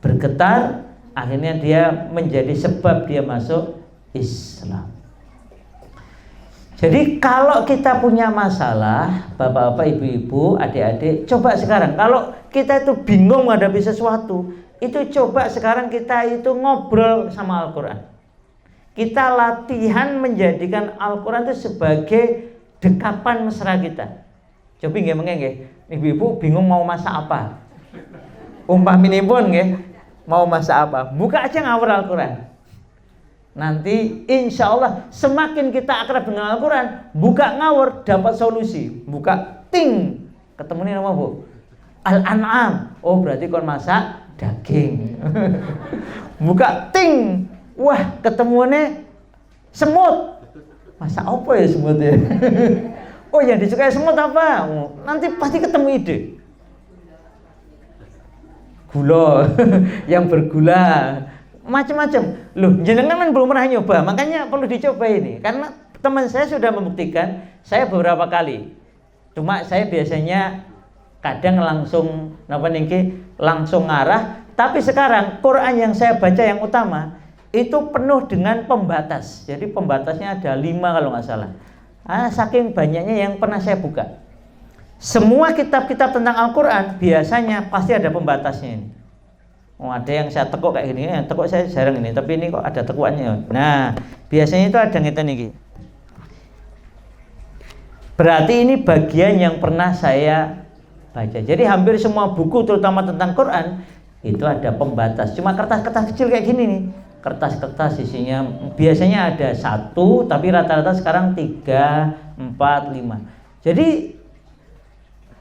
bergetar, akhirnya dia menjadi sebab dia masuk Islam. Jadi kalau kita punya masalah, bapak-bapak, ibu-ibu, adik-adik, coba sekarang kalau kita itu bingung menghadapi sesuatu, itu coba sekarang kita itu ngobrol sama Al-Quran. Kita latihan menjadikan Al-Quran itu sebagai dekapan mesra kita. Coba nggih, ibu-ibu bingung mau masak apa? Umpaminipun nggih, mau masak apa? Buka aja ngawur Al-Quran. Nanti insya Allah semakin kita akrab dengan Al-Quran, buka ngawur dapat solusi. Buka ting, ketemu nih nama Bu Al-An'am, oh berarti kon masak daging. Buka ting, wah ketemuannya semut, masak apa ya semutnya? Oh yang disukai semut apa? Nanti pasti ketemu ide. Gula, yang bergula, macam-macam. Loh, jenengan kan belum pernah nyoba, makanya perlu dicoba ini. Karena teman saya sudah membuktikan, saya beberapa kali. Cuma saya biasanya kadang langsung langsung ngarah, tapi sekarang Quran yang saya baca yang utama itu penuh dengan pembatas. Jadi pembatasnya ada 5 kalau nggak salah. Saking banyaknya yang pernah saya buka. Semua kitab-kitab tentang Al-Quran biasanya pasti ada pembatasnya ini. Oh, ada yang saya tekuk kayak gini, tekuk saya jarang ini, tapi ini kok ada tekuannya. Nah, biasanya itu ada ngeten iki. Berarti ini bagian yang pernah saya baca. Jadi hampir semua buku terutama tentang Quran itu ada pembatas. Cuma kertas-kertas kecil kayak gini nih. Kertas-kertas isinya biasanya ada 1, tapi rata-rata sekarang 3, 4, 5. Jadi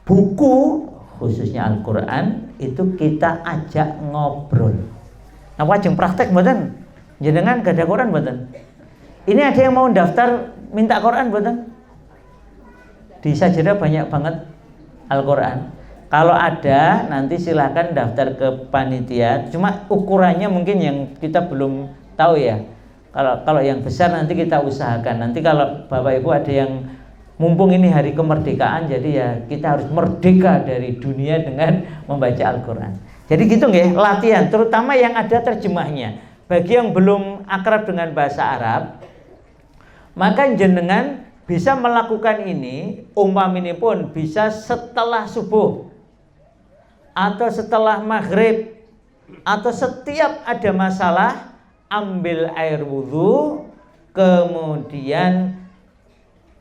buku khususnya Al-Quran itu kita ajak ngobrol. Nah, wajeng praktek mboten? Jenengan gak ada Quran mboten? Ini ada yang mau daftar minta Quran mboten? Di Sajadah banyak banget Al-Quran. Kalau ada nanti silahkan daftar ke panitia. Cuma ukurannya mungkin yang kita belum tahu ya. Kalau yang besar nanti kita usahakan. Nanti kalau Bapak Ibu ada yang mumpung ini hari kemerdekaan, jadi ya kita harus merdeka dari dunia dengan membaca Al-Quran. Jadi gitu nggih, latihan, terutama yang ada terjemahnya. Bagi yang belum akrab dengan bahasa Arab, maka jenengan bisa melakukan ini, umpaminipun bisa setelah subuh atau setelah maghrib, atau setiap ada masalah, ambil air wudhu, kemudian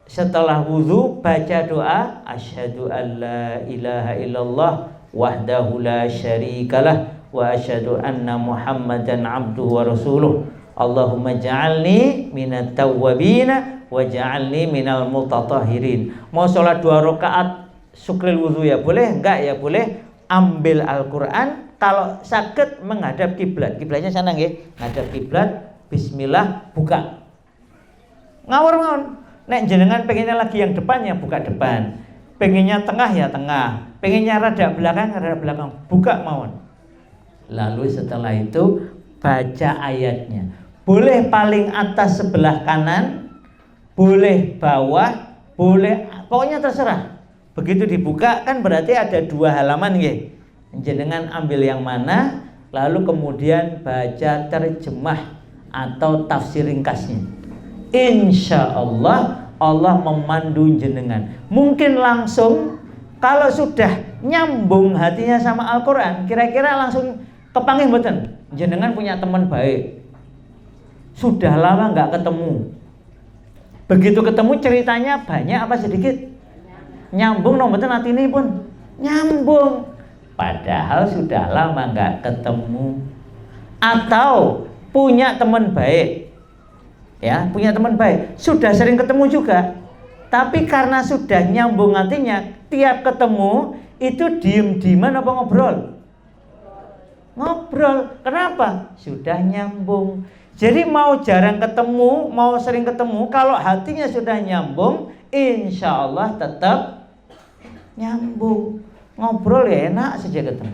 setelah wudhu baca doa, asyhadu an la ilaha illallah wahdahu la syarikalah wa asyhadu anna muhammadan abduhu wa rasuluh, Allahumma ja'alni minat tawwabina wa ja'alni minal mutatahhirin. Mau sholat 2 rakaat syukril wudhu ya boleh, enggak ya boleh. Ambil Al-Quran, kalau sakit menghadap kiblat, kiblatnya sana nggih, menghadap kiblat, bismillah, buka. Ngawur-ngawur. Nek jenengan pengennya lagi yang depannya, buka depan. Pengennya tengah ya tengah. Pengennya rada belakang, buka mawon. Lalu setelah itu baca ayatnya. Boleh paling atas sebelah kanan, boleh bawah, boleh, pokoknya terserah. Begitu dibuka kan berarti ada 2 halaman nggih. Jenengan ambil yang mana, lalu kemudian baca terjemah atau tafsir ringkasnya. Insya Allah Allah memandu jenengan. Mungkin langsung kalau sudah nyambung hatinya sama Al-Quran, kira-kira langsung kepanggih mboten? Jenengan punya teman baik, sudah lama nggak ketemu. Begitu ketemu ceritanya banyak apa sedikit? Nyambung no mboten atine pun nyambung. Padahal sudah lama nggak ketemu. Atau punya teman baik, ya punya teman baik, sudah sering ketemu juga, tapi karena sudah nyambung hatinya, tiap ketemu itu diem-dieman apa ngobrol? Ngobrol. Kenapa? Sudah nyambung. Jadi mau jarang ketemu, mau sering ketemu, kalau hatinya sudah nyambung, insya Allah tetap nyambung. Ngobrol ya enak saja ketemu.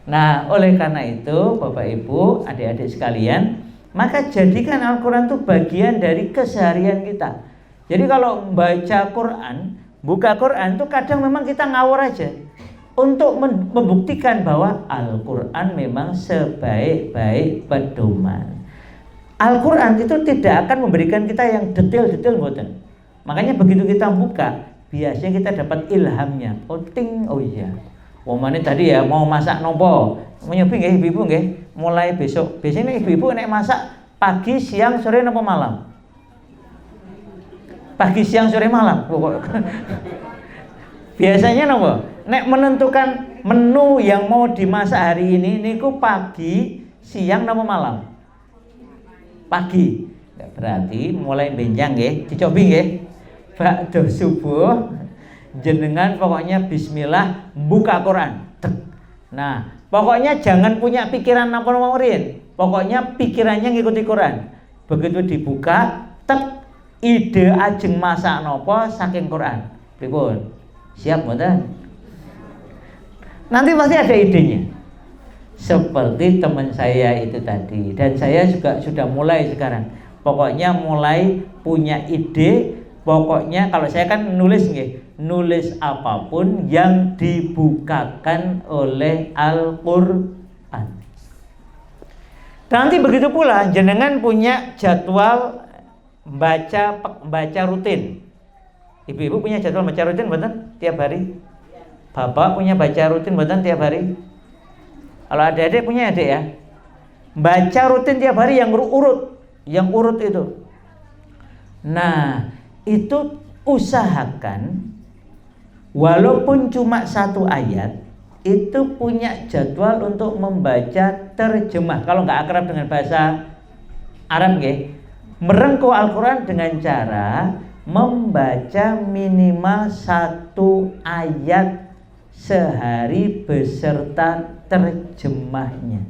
Nah, oleh karena itu Bapak Ibu, adik-adik sekalian, maka jadikan Al-Quran itu bagian dari keseharian kita. Jadi kalau membaca Quran, buka Quran itu kadang memang kita ngawur aja untuk membuktikan bahwa Al-Quran memang sebaik-baik pedoman. Al-Quran itu tidak akan memberikan kita yang detail-detail mboten. Makanya begitu kita buka, biasanya kita dapat ilhamnya. Oh iya. Womane tadi ya mau masak nopo? Menyobi nggih ibu-ibu nggih. Mulai besok. Biasanya ibu-ibu nek masak pagi, siang, sore nopo malam? Pagi, siang, sore, malam. Biasanya nopo? Nek menentukan menu yang mau dimasak hari ini niku pagi, siang nopo malam? Pagi. Berarti mulai benjang nggih, dicobi nggih. Ba'da subuh jenengan pokoknya bismillah buka Quran. Nah, pokoknya jangan punya pikiran apa mawurin. Pokoknya pikirannya ngikuti Quran. Begitu dibuka, ide ajeng masak nopo saking Quran. Pripun? Siap mboten? Nanti pasti ada idenya. Seperti teman saya itu tadi, dan saya juga sudah mulai sekarang. Pokoknya mulai punya ide. Pokoknya kalau saya kan nulis apapun yang dibukakan oleh Al-Quran. Nanti begitu pula jenengan punya jadwal baca rutin. Ibu-ibu punya jadwal baca rutin mboten tiap hari? Bapak punya baca rutin mboten tiap hari? Kalau adik-adik punya adik ya? Baca rutin tiap hari yang urut itu. Nah, itu usahakan walaupun cuma 1 ayat itu punya jadwal untuk membaca terjemah. Kalau nggak akrab dengan bahasa Arab merengkuh Al-Quran dengan cara membaca minimal 1 ayat sehari beserta terjemahnya.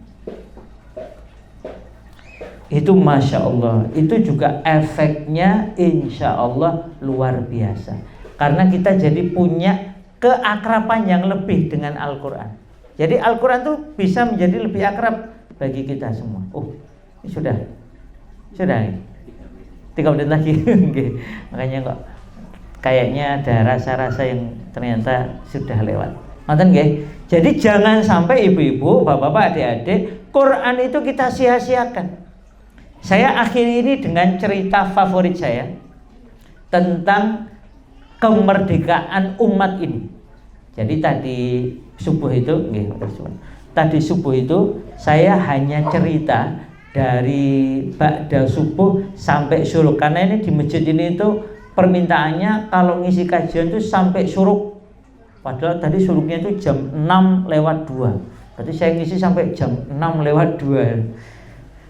Itu Masya Allah, itu juga efeknya insya Allah luar biasa. Karena kita jadi punya keakraban yang lebih dengan Al-Quran. Jadi Al-Quran itu bisa menjadi lebih akrab bagi kita semua. Ini sudah 3 menit lagi. Makanya kok kayaknya ada rasa-rasa yang ternyata sudah lewat. Nonton nggih? Jadi jangan sampai ibu-ibu, bapak-bapak, adik-adik, Quran itu kita sia-siakan. Saya akhiri ini dengan cerita favorit saya tentang kemerdekaan umat ini. Jadi tadi subuh itu saya hanya cerita dari ba'da subuh sampai syuruk. Karena ini di masjid ini itu permintaannya kalau ngisi kajian itu sampai syuruk. Padahal tadi syuruknya itu jam 6:02. Berarti saya ngisi sampai jam 6:02.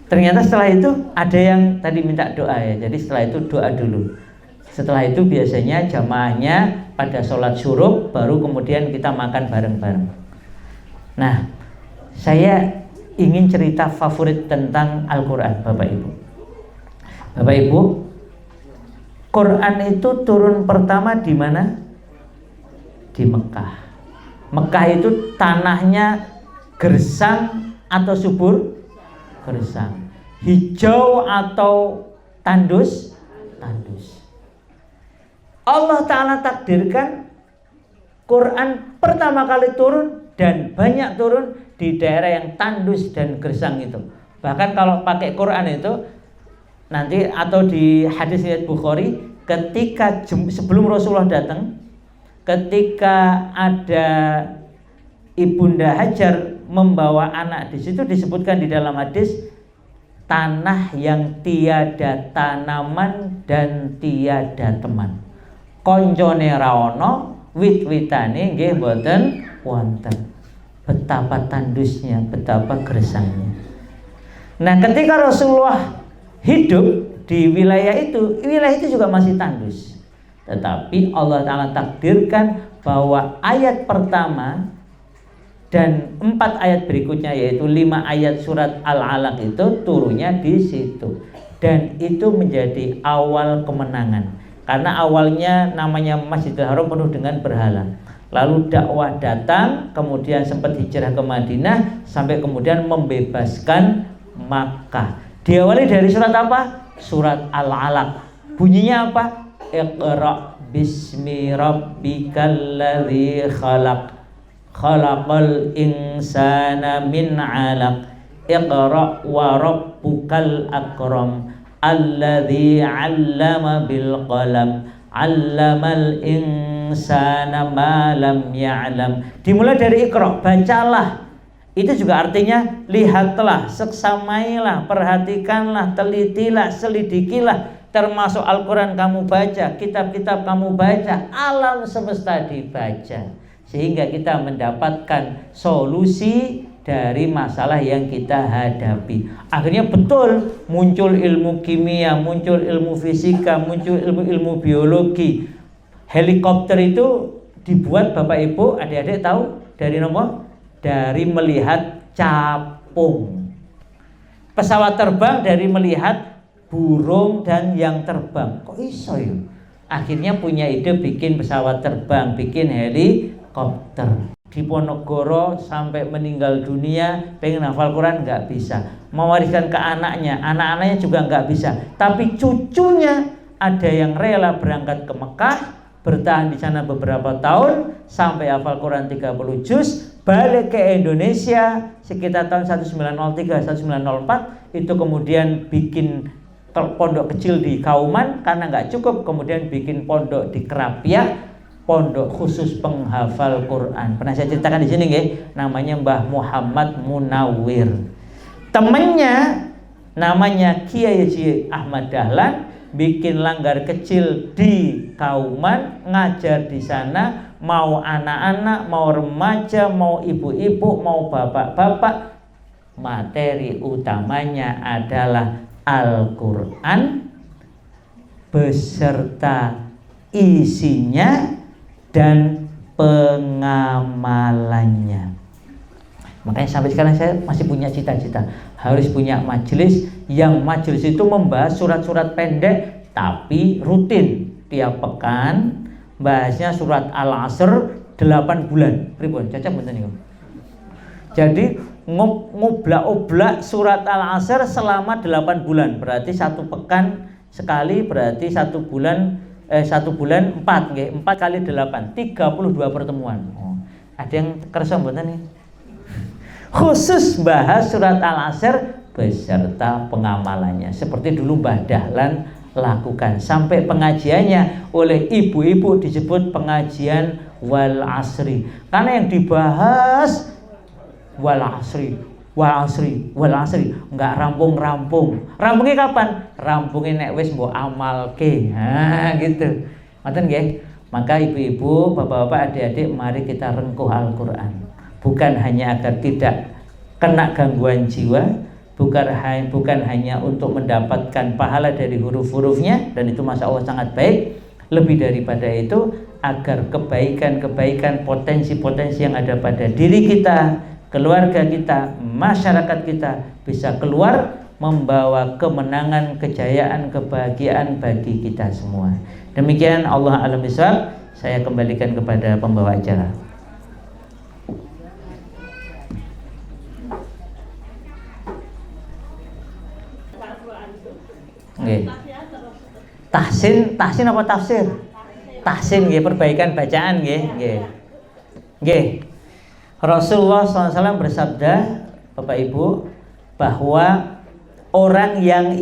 Ternyata setelah itu ada yang tadi minta doa ya. Jadi setelah itu doa dulu. Setelah itu biasanya jamaahnya pada sholat syuruk, baru kemudian kita makan bareng-bareng. Nah, saya ingin cerita favorit tentang Al-Quran, Bapak Ibu. Bapak Ibu, Quran itu turun pertama di mana? Di Mekah. Mekah itu tanahnya gersang atau subur? Gersang. Hijau atau tandus? Tandus. Allah Ta'ala takdirkan Quran pertama kali turun dan banyak turun di daerah yang tandus dan gersang itu. Bahkan kalau pakai Quran itu nanti atau di hadis riwayat Bukhari, ketika sebelum Rasulullah datang, ketika ada Ibunda Hajar membawa anak, di situ disebutkan di dalam hadis tanah yang tiada tanaman dan tiada teman. Koncone ra ono, wit-witane nggih mboten wonten. Betapa tandusnya, betapa gersangnya. Nah, ketika Rasulullah hidup di wilayah itu juga masih tandus. Tetapi Allah Ta'ala takdirkan bahwa ayat pertama dan 4 ayat berikutnya, yaitu 5 ayat surat Al-Alaq itu turunnya di situ. Dan itu menjadi awal kemenangan. Karena awalnya namanya Masjidil Haram penuh dengan berhala. Lalu dakwah datang, kemudian sempat hijrah ke Madinah, sampai kemudian membebaskan Makkah. Diawali dari surat apa? Surat Al-Alaq. Bunyinya apa? Iqra bismi rabbikal ladzi khalaq. Khalaqal insana min 'alaq. Iqra wa rabbukal akram. Alladzi 'allama bil qalam. 'Allamal insana ma lam ya'lam. Dimulai dari Iqra, bacalah. Itu juga artinya lihatlah, seksamailah, perhatikanlah, telitilah, selidikilah. Termasuk Al-Quran kamu baca, kitab-kitab kamu baca, alam semesta dibaca. Sehingga kita mendapatkan solusi dari masalah yang kita hadapi. Akhirnya betul muncul ilmu kimia, muncul ilmu fisika, muncul ilmu biologi. Helikopter itu dibuat Bapak Ibu, adik-adik tahu dari nomor? Dari melihat capung. Pesawat terbang dari melihat burung dan yang terbang. Kok iso ya? Akhirnya punya ide bikin pesawat terbang, bikin helikopter. Di Ponorogo sampai meninggal dunia pengen hafal Quran nggak bisa, mewariskan ke anaknya, anak-anaknya juga nggak bisa. Tapi cucunya ada yang rela berangkat ke Mekah, bertahan di sana beberapa tahun sampai hafal Quran 30 juz, balik ke Indonesia sekitar tahun 1903 1904, itu kemudian bikin pondok kecil di Kauman, karena nggak cukup kemudian bikin pondok di Kerapiak, pondok khusus penghafal Quran. Pernah saya ceritakan di sini nggih, namanya Mbah Muhammad Munawir. Temennya namanya Kiai Haji Ahmad Dahlan bikin langgar kecil di Kauman, ngajar di sana, mau anak-anak, mau remaja, mau ibu-ibu, mau bapak-bapak, materi utamanya adalah Al-Quran beserta isinya dan pengamalannya. Makanya sampai sekarang saya masih punya cita-cita harus punya majelis yang majelis itu membahas surat-surat pendek tapi rutin tiap pekan, bahasnya surat Al-Asr 8 bulan. Pripun? Cocok mboten niku? Jadi ngoblak-oblak surat Al-Asr selama 8 bulan. Berarti 1 pekan sekali, berarti 1 bulan 4 nggih. 4 kali 8, 32 pertemuan. Oh, ada yang kersa mboten nih? Khusus bahas surat Al-Asr beserta pengamalannya. Seperti dulu Mbah Dahlan lakukan. Sampai pengajiannya oleh ibu-ibu disebut pengajian wal asri. Karena yang dibahas wal asri, enggak rampung-rampung. Rampungnya kapan? Rampungnya nek wis mbok amalke. Nah, gitu. Ngoten nggih. Maka ibu-ibu, bapak-bapak, adik-adik, mari kita rengkuh Al-Qur'an. Bukan hanya agar tidak kena gangguan jiwa, bukan hanya untuk mendapatkan pahala dari huruf-hurufnya, dan itu masya Allah sangat baik. Lebih daripada itu, agar kebaikan-kebaikan, potensi-potensi yang ada pada diri kita, keluarga kita, masyarakat kita bisa keluar, membawa kemenangan, kejayaan, kebahagiaan bagi kita semua. Demikian, Allah a'lam bishawab. Saya kembalikan kepada pembawa acara. Nggih. Tahsin apa tafsir? Tahsin nggih, perbaikan bacaan nggih, nggih. Nggih. Rasulullah SAW bersabda, Bapak Ibu, bahwa orang yang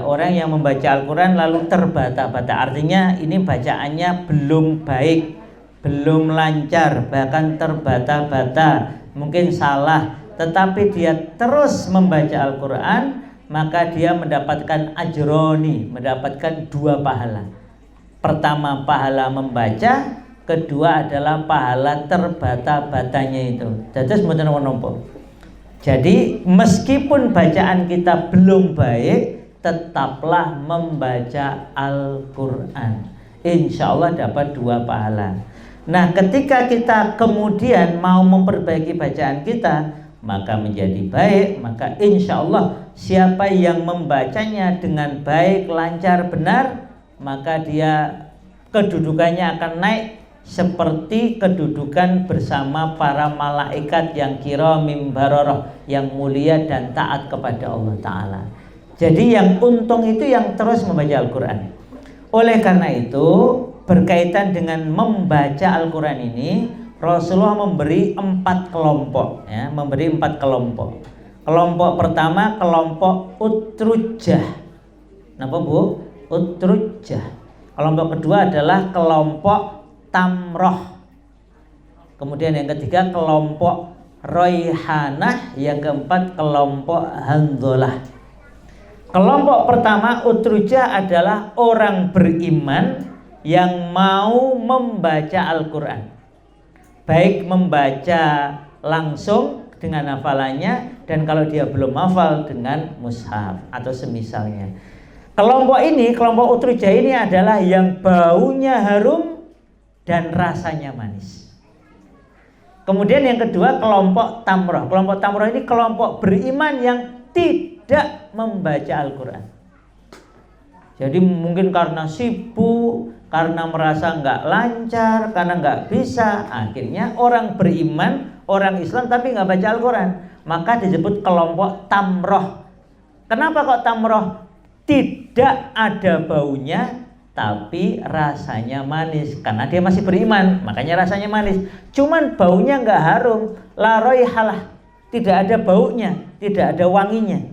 orang yang membaca Al-Quran lalu terbata-bata, artinya ini bacaannya belum baik, belum lancar, bahkan terbata-bata, mungkin salah, tetapi dia terus membaca Al-Quran, maka dia mendapatkan ajroni, mendapatkan 2 pahala. Pertama pahala membaca, kedua adalah pahala terbata-batanya itu. Dados mboten napa-napa. Jadi meskipun bacaan kita belum baik, tetaplah membaca Al-Quran. Insya Allah dapat 2 pahala. Nah, ketika kita kemudian mau memperbaiki bacaan kita, maka menjadi baik, maka insya Allah siapa yang membacanya dengan baik, lancar, benar, maka dia kedudukannya akan naik seperti kedudukan bersama para malaikat yang kiramim bararah, yang mulia dan taat kepada Allah Ta'ala. Jadi yang untung itu yang terus membaca Al-Quran. Oleh karena itu, berkaitan dengan membaca Al-Quran ini, Rasulullah memberi 4 kelompok, ya, memberi 4 kelompok. Kelompok pertama kelompok utrujah. Napa Bu? Utrujah. Kelompok kedua adalah kelompok tamroh. Kemudian yang ketiga kelompok roihanah, yang keempat kelompok handholah. Kelompok pertama utrujah adalah orang beriman yang mau membaca Al-Quran, baik membaca langsung dengan hafalannya, dan kalau dia belum hafal dengan mushaf atau semisalnya. Kelompok ini, kelompok utrujah ini adalah yang baunya harum dan rasanya manis. Kemudian yang kedua kelompok tamroh. Kelompok tamroh ini kelompok beriman yang tidak membaca Al-Quran. Jadi mungkin karena sibuk, karena merasa nggak lancar, karena nggak bisa, akhirnya orang beriman, orang Islam tapi nggak baca Al-Quran, maka disebut kelompok tamroh. Kenapa kok tamroh? Tidak ada baunya tapi rasanya manis, karena dia masih beriman, makanya rasanya manis. Cuman baunya nggak harum, la raihalah, tidak ada baunya, tidak ada wanginya.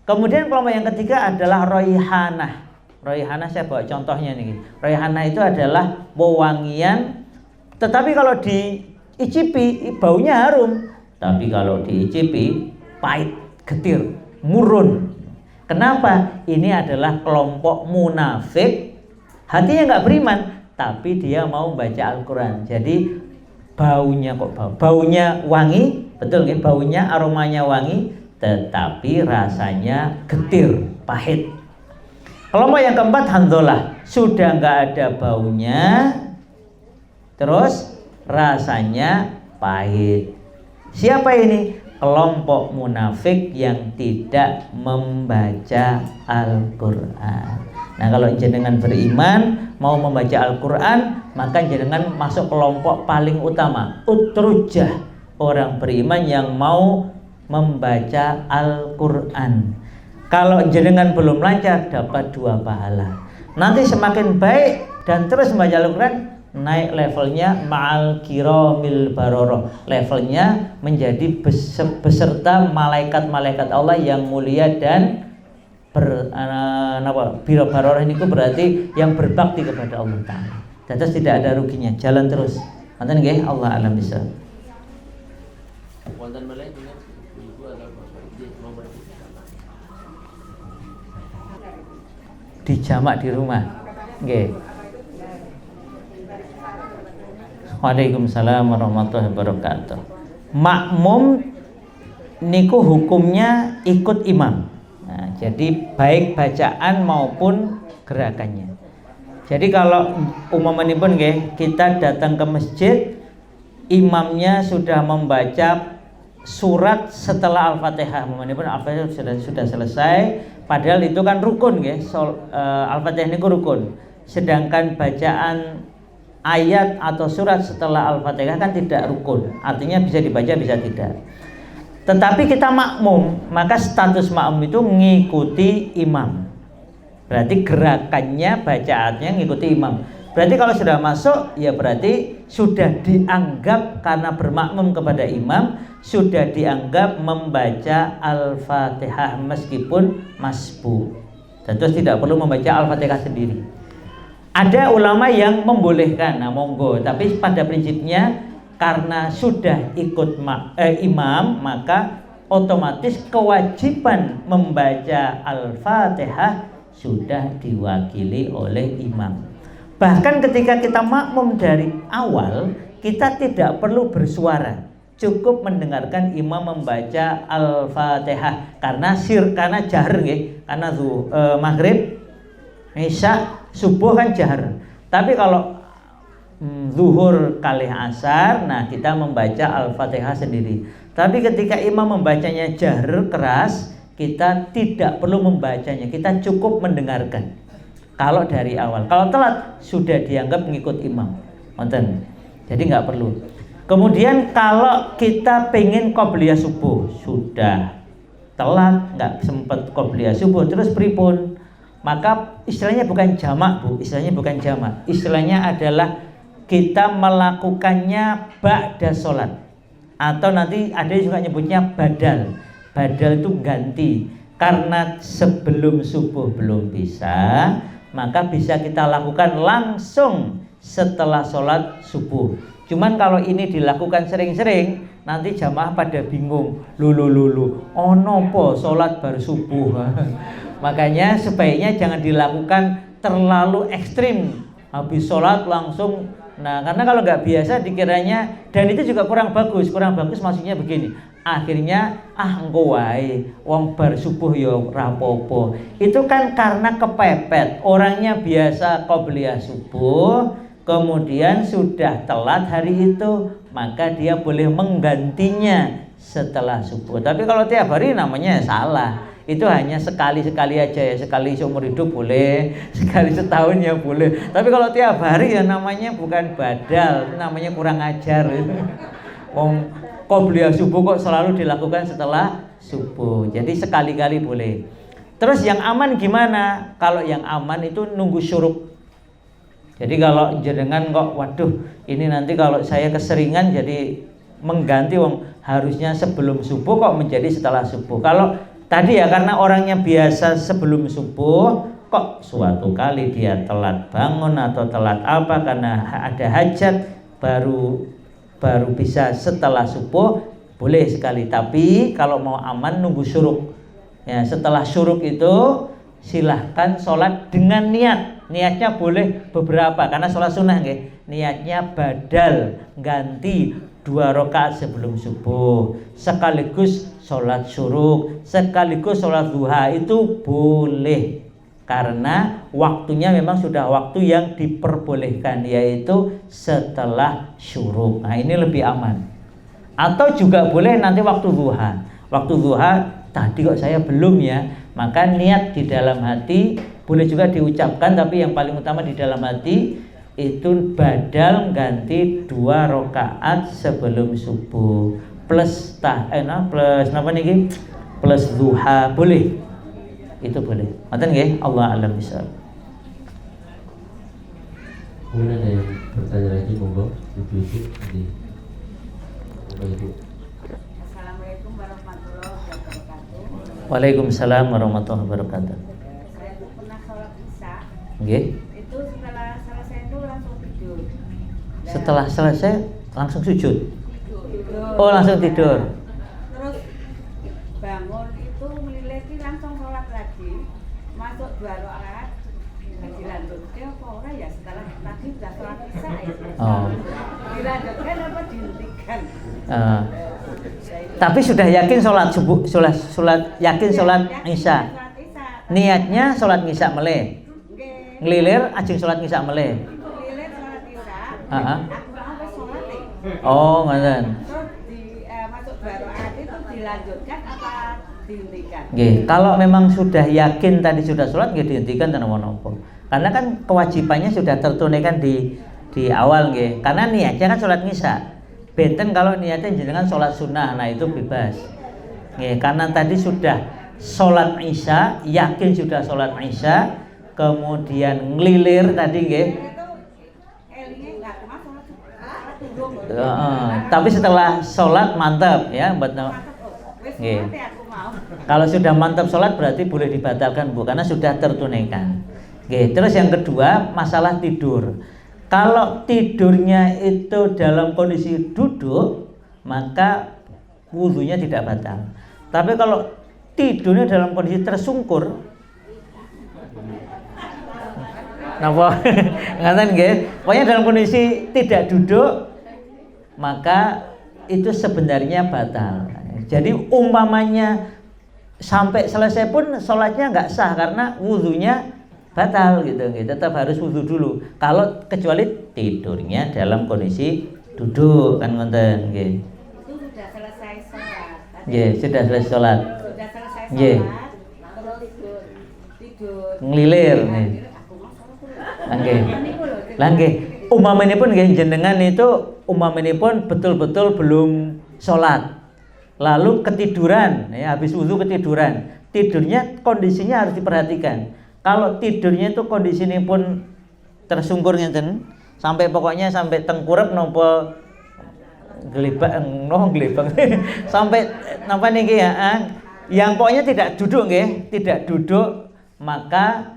Kemudian kelompok yang ketiga adalah raihanah. Raihanah saya bawa contohnya nih. Raihanah itu adalah wewangian, tetapi kalau diicipi baunya harum. Tapi kalau diicipi pahit, getir, murun. Kenapa? Ini adalah kelompok munafik, hatinya nggak beriman, tapi dia mau baca Al-Quran. Jadi baunya baunya wangi, betul nggih? Baunya, aromanya wangi, tetapi rasanya getir, pahit. Kelompok yang keempat Hanzalah, sudah nggak ada baunya, terus rasanya pahit. Siapa ini? Kelompok munafik yang tidak membaca Al-Quran. Nah, kalau jenengan beriman mau membaca Al-Quran, maka jenengan masuk kelompok paling utama, utrujah, orang beriman yang mau membaca Al-Quran. Kalau jenengan belum lancar, dapat 2 pahala. Nanti semakin baik dan terus membaca Al-Quran, naik levelnya ma'al kiramil baroroh, levelnya menjadi beserta malaikat-malaikat Allah yang mulia dan biro baroroh ini berarti yang berbakti kepada Allah Ta'ala. Terus tidak ada ruginya, jalan terus. Nanti nggih, Allah alam bisa. Dijamak di rumah, nggih. Waalaikumsalam warahmatullahi wabarakatuh. Makmum niku hukumnya ikut imam. Nah, jadi baik bacaan maupun gerakannya. Jadi kalau umpamanya pun nggih, kita datang ke masjid, imamnya sudah membaca surat setelah Al-Fatihah, umpamanya pun Al-Fatihah sudah selesai, padahal itu kan rukun nggih. Al-Fatihah niku rukun. Sedangkan bacaan ayat atau surat setelah Al-Fatihah kan tidak rukun, artinya bisa dibaca bisa tidak. Tetapi kita makmum, maka status makmum itu mengikuti imam. Berarti gerakannya, bacaannya mengikuti imam. Berarti kalau sudah masuk, ya berarti sudah dianggap karena bermakmum kepada imam, sudah dianggap membaca Al-Fatihah meskipun masbu. Terus tidak perlu membaca Al-Fatihah sendiri. Ada ulama yang membolehkan, nah monggo, tapi pada prinsipnya karena sudah ikut imam, maka otomatis kewajiban membaca Al-Fatihah sudah diwakili oleh imam. Bahkan ketika kita makmum dari awal, kita tidak perlu bersuara, cukup mendengarkan imam membaca Al-Fatihah karena jahar nggih, karena maghrib, isya, subuh kan jahar. Tapi kalau zuhur kali asar, nah kita membaca Al-Fatihah sendiri. Tapi ketika imam membacanya jahar keras, kita tidak perlu membacanya, kita cukup mendengarkan. Kalau dari awal, kalau telat sudah dianggap mengikut imam. Nonton. Jadi nggak perlu. Kemudian kalau kita pengen qobliyah subuh, sudah telat, nggak sempat qobliyah subuh, terus pripun? Maka istilahnya bukan jamak, Bu. Istilahnya bukan jamak. Istilahnya adalah kita melakukannya ba'da sholat. Atau nanti ada juga nyebutnya badal. Badal itu ganti. Karena sebelum subuh belum bisa, maka bisa kita lakukan langsung setelah sholat subuh. Cuman kalau ini dilakukan sering-sering, nanti jamaah pada bingung. Lulu. Oh nopo sholat baru subuh. Makanya sebaiknya jangan dilakukan terlalu ekstrim. Habis sholat langsung. Nah, karena kalau nggak biasa dikiranya, dan itu juga kurang bagus. Kurang bagus maksudnya begini. Akhirnya engko wae wong bar subuh ya rapopo. Itu kan karena kepepet. Orangnya biasa qobliyah subuh, kemudian sudah telat hari itu, maka dia boleh menggantinya setelah subuh. Tapi kalau tiap hari namanya salah. Itu hanya sekali-sekali aja ya, sekali seumur hidup boleh, sekali setahun ya boleh. Tapi kalau tiap hari ya namanya bukan badal, namanya kurang ajar. Wong qobliyah subuh kok selalu dilakukan setelah subuh. Jadi sekali-kali boleh. Terus yang aman gimana? Kalau yang aman itu nunggu syuruk. Jadi kalau jenengan kok waduh, ini nanti kalau saya keseringan jadi mengganti wong harusnya sebelum subuh kok menjadi setelah subuh. Kalau Tadi ya karena orangnya biasa sebelum subuh, kok suatu kali dia telat bangun atau telat apa karena ada hajat baru bisa setelah subuh, boleh sekali. Tapi kalau mau aman nunggu syuruk. Ya, setelah syuruk itu silahkan sholat dengan niatnya boleh beberapa karena sholat sunnah nggih. Niatnya badal ganti 2 rakaat sebelum subuh, sekaligus sholat syuruk, sekaligus sholat duha, itu boleh karena waktunya memang sudah waktu yang diperbolehkan, yaitu setelah syuruk. Nah ini lebih aman. Atau juga boleh nanti waktu duha. Waktu duha tadi kok saya belum ya, maka niat di dalam hati boleh juga diucapkan, tapi yang paling utama di dalam hati itu badal ganti 2 rakaat sebelum subuh plus plus duha, boleh. Itu boleh. Ngoten nggih, Allah alam bisawab. Kemudian ada yang bertanya lagi, monggo ibu-ibu. Assalamualaikum warahmatullahi wabarakatuh. Waalaikumsalam warahmatullahi wabarakatuh. Saya pernah sholat isya. Nggih. Itu setelah selesai itu langsung tidur. Setelah selesai langsung sujud. Tidur. Oh, langsung tidur. Terus bangun itu meliliki langsung sholat lagi. Masuk 2 rakaat. Dilanjutkan apa ora ya, setelah tadi sudah sholat isya ya. Oh. Dilanjutkan apa dihentikan? Tapi sudah yakin sholat subuh, yakin sholat isya. Niatnya sholat isya meleh. Ngelilir ajeng sholat isya meleh. Ngelilir sholat isya. Heeh. Aku mau wis sholat e. Oh, ngoten. Terus masuk 2 rakaat itu dilanjutkan apa dihentikan? Nggih, kalau memang sudah yakin tadi sudah sholat nggih dihentikan tanpa napa. Karena kan kewajibannya sudah tertunaikan di awal nggih. Karena niatnya kan sholat isya. Benten kalau niatnya jenengan sholat sunnah, nah itu bebas. Nggih, karena tadi sudah sholat isya, yakin sudah sholat isya, kemudian ngelilir tadi nggih. Tapi setelah sholat mantap ya, nggih. Kalau sudah mantap sholat berarti boleh dibatalkan Bu, karena sudah tertunaikan. Nggih. Terus yang kedua masalah tidur. Kalau tidurnya itu dalam kondisi duduk, maka wudunya tidak batal. Tapi kalau tidurnya dalam kondisi tersungkur, napa? Ngaten nggih. Pokoknya dalam kondisi tidak duduk, maka itu sebenarnya batal. Jadi umpamanya sampai selesai pun sholatnya nggak sah karena wudunya batal gitu. Tetap harus wudu dulu. Kalau kecuali tidurnya dalam kondisi duduk kan ngoten nggih. Itu sudah selesai sholat. Nggih, sudah selesai sholat. Sudah selesai sholat. Nggih. Terus tidur. Ngelilir nih. Nggih. Lah nggih, umpamanipun nggih jenengan itu umpamanipun betul-betul belum sholat. Lalu ketiduran, ya habis wudu ketiduran. Tidurnya kondisinya harus diperhatikan. Kalau tidurnya itu kondisinya pun tersungkur ngeten, sampai pokoknya sampai tengkurap nopo gelibak sampai napa niki ya, yang pokoknya tidak duduk nggih, tidak duduk, maka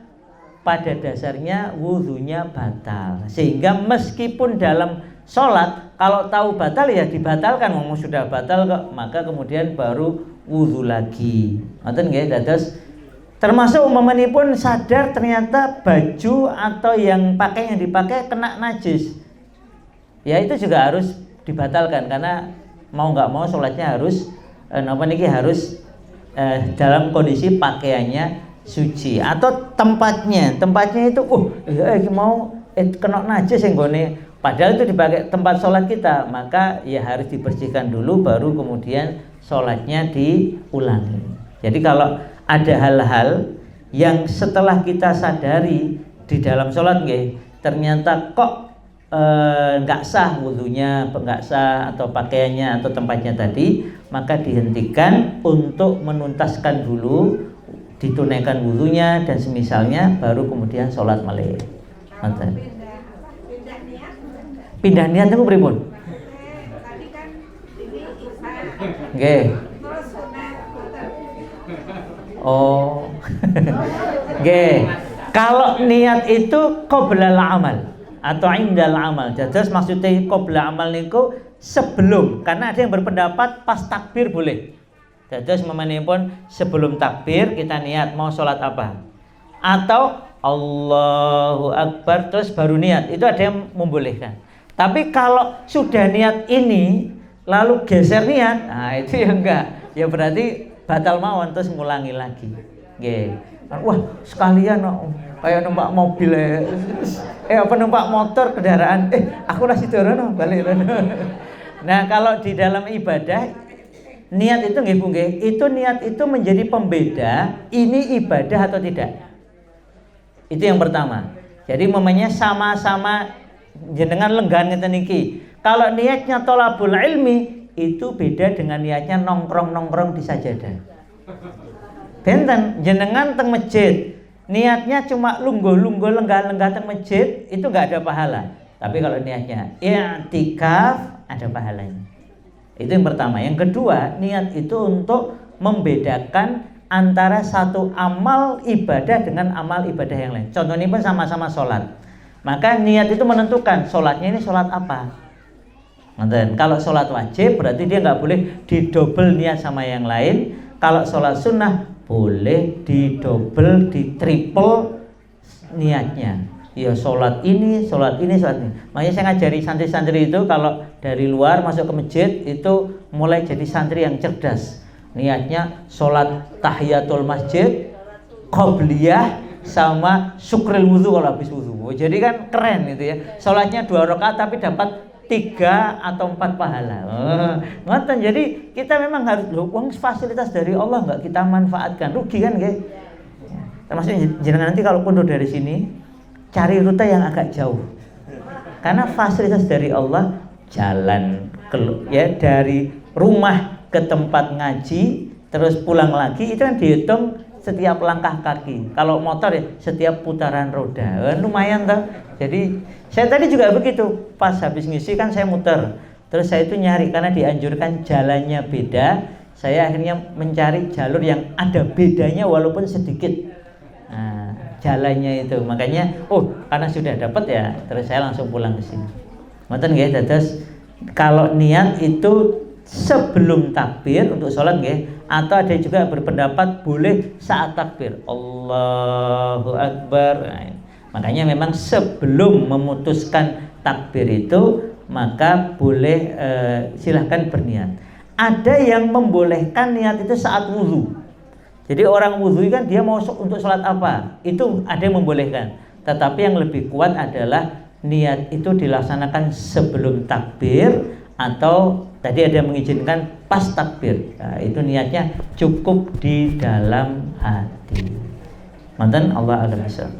pada dasarnya wudunya batal. Sehingga meskipun dalam sholat kalau tahu batal ya dibatalkan, ngomong sudah batal kok, maka kemudian baru wudu lagi. Ngoten nggih, dados termasuk umpamanya sadar ternyata baju atau yang dipakai kena najis, ya itu juga harus dibatalkan karena mau nggak mau sholatnya harus harus dalam kondisi pakaiannya suci atau tempatnya itu mau kena najis yang gone, padahal itu dipakai tempat sholat kita, maka ya harus dibersihkan dulu baru kemudian sholatnya diulangi. Jadi kalau ada hal-hal yang setelah kita sadari di dalam sholat nggih, ternyata kok nggak sah wudunya, nggak sah atau pakaiannya atau tempatnya tadi, maka dihentikan untuk menuntaskan dulu, ditunaikan wudunya dan semisalnya, baru kemudian sholat malih. Pindah niat itu pripun? Nggih. Oh. Oke. Kalau niat itu qoblal amal atau indal amal. Jadi maksudnya qoblal amal niku sebelum, karena ada yang berpendapat pas takbir boleh. Jadi pun sebelum takbir kita niat mau sholat apa, atau Allahu Akbar terus baru niat, itu ada yang membolehkan. Tapi kalau sudah niat ini lalu geser niat, nah itu ya enggak, ya berarti batal mawon terus ngulangi lagi. Nggih. Wah, sekalian kayak numpak mobil apa numpak motor kendaraan. Aku lagi dorong balik. Nah, kalau di dalam ibadah niat itu nggih Bu nggih, itu niat itu menjadi pembeda ini ibadah atau tidak. Itu yang pertama. Jadi momennya sama-sama jenengan lenggan ngeten iki. Kalau niatnya thalabul ilmi itu beda dengan niatnya nongkrong-nongkrong di sajadah. Benten jenengan teng masjid, niatnya cuma lungguh-lungguh lenggah-lenggah teng masjid, itu enggak ada pahala. Tapi kalau niatnya i'tikaf ada pahalanya. Itu yang pertama. Yang kedua, niat itu untuk membedakan antara satu amal ibadah dengan amal ibadah yang lain. Contohnya pun sama-sama sholat. Maka niat itu menentukan sholatnya ini sholat apa. Nonton. Kalau sholat wajib berarti dia nggak boleh didobel niat sama yang lain. Kalau sholat sunnah boleh didobel, ditriple niatnya. Ya sholat ini, sholat ini, sholat ini. Makanya saya ngajari santri-santri itu kalau dari luar masuk ke masjid itu mulai jadi santri yang cerdas. Niatnya sholat tahiyatul masjid, qobliyah sama syukril wudhu kalau habis wudhu. Jadi kan keren itu ya. Sholatnya 2 rakaat tapi dapat 3 atau 4 pahala. Ngoten. Jadi kita memang harus uang fasilitas dari Allah nggak kita manfaatkan, rugi kan nggih. Termasuk jenengan nanti kalau pondok dari sini cari rute yang agak jauh. Karena fasilitas dari Allah jalan ya dari rumah ke tempat ngaji terus pulang lagi itu kan dihitung setiap langkah kaki. Kalau motor ya setiap putaran roda. Lumayan toh. Jadi saya tadi juga begitu, pas habis ngisi kan saya muter. Terus saya itu nyari karena dianjurkan jalannya beda. Saya akhirnya mencari jalur yang ada bedanya walaupun sedikit. Nah, jalannya itu. Makanya karena sudah dapat ya, terus saya langsung pulang ke sini. Ngoten nggih, dados kalau niat itu sebelum takbir untuk sholat nggih, atau ada juga berpendapat boleh saat takbir. Allahu Akbar. Nah, makanya memang sebelum memutuskan takbir itu maka boleh silahkan berniat. Ada yang membolehkan niat itu saat wudhu. Jadi orang wudhu kan dia mau untuk sholat apa, itu ada yang membolehkan. Tetapi yang lebih kuat adalah niat itu dilaksanakan sebelum takbir atau tadi ada yang mengizinkan pas takbir. Nah, itu niatnya cukup di dalam hati. Mantan Allah a'lam bishawab.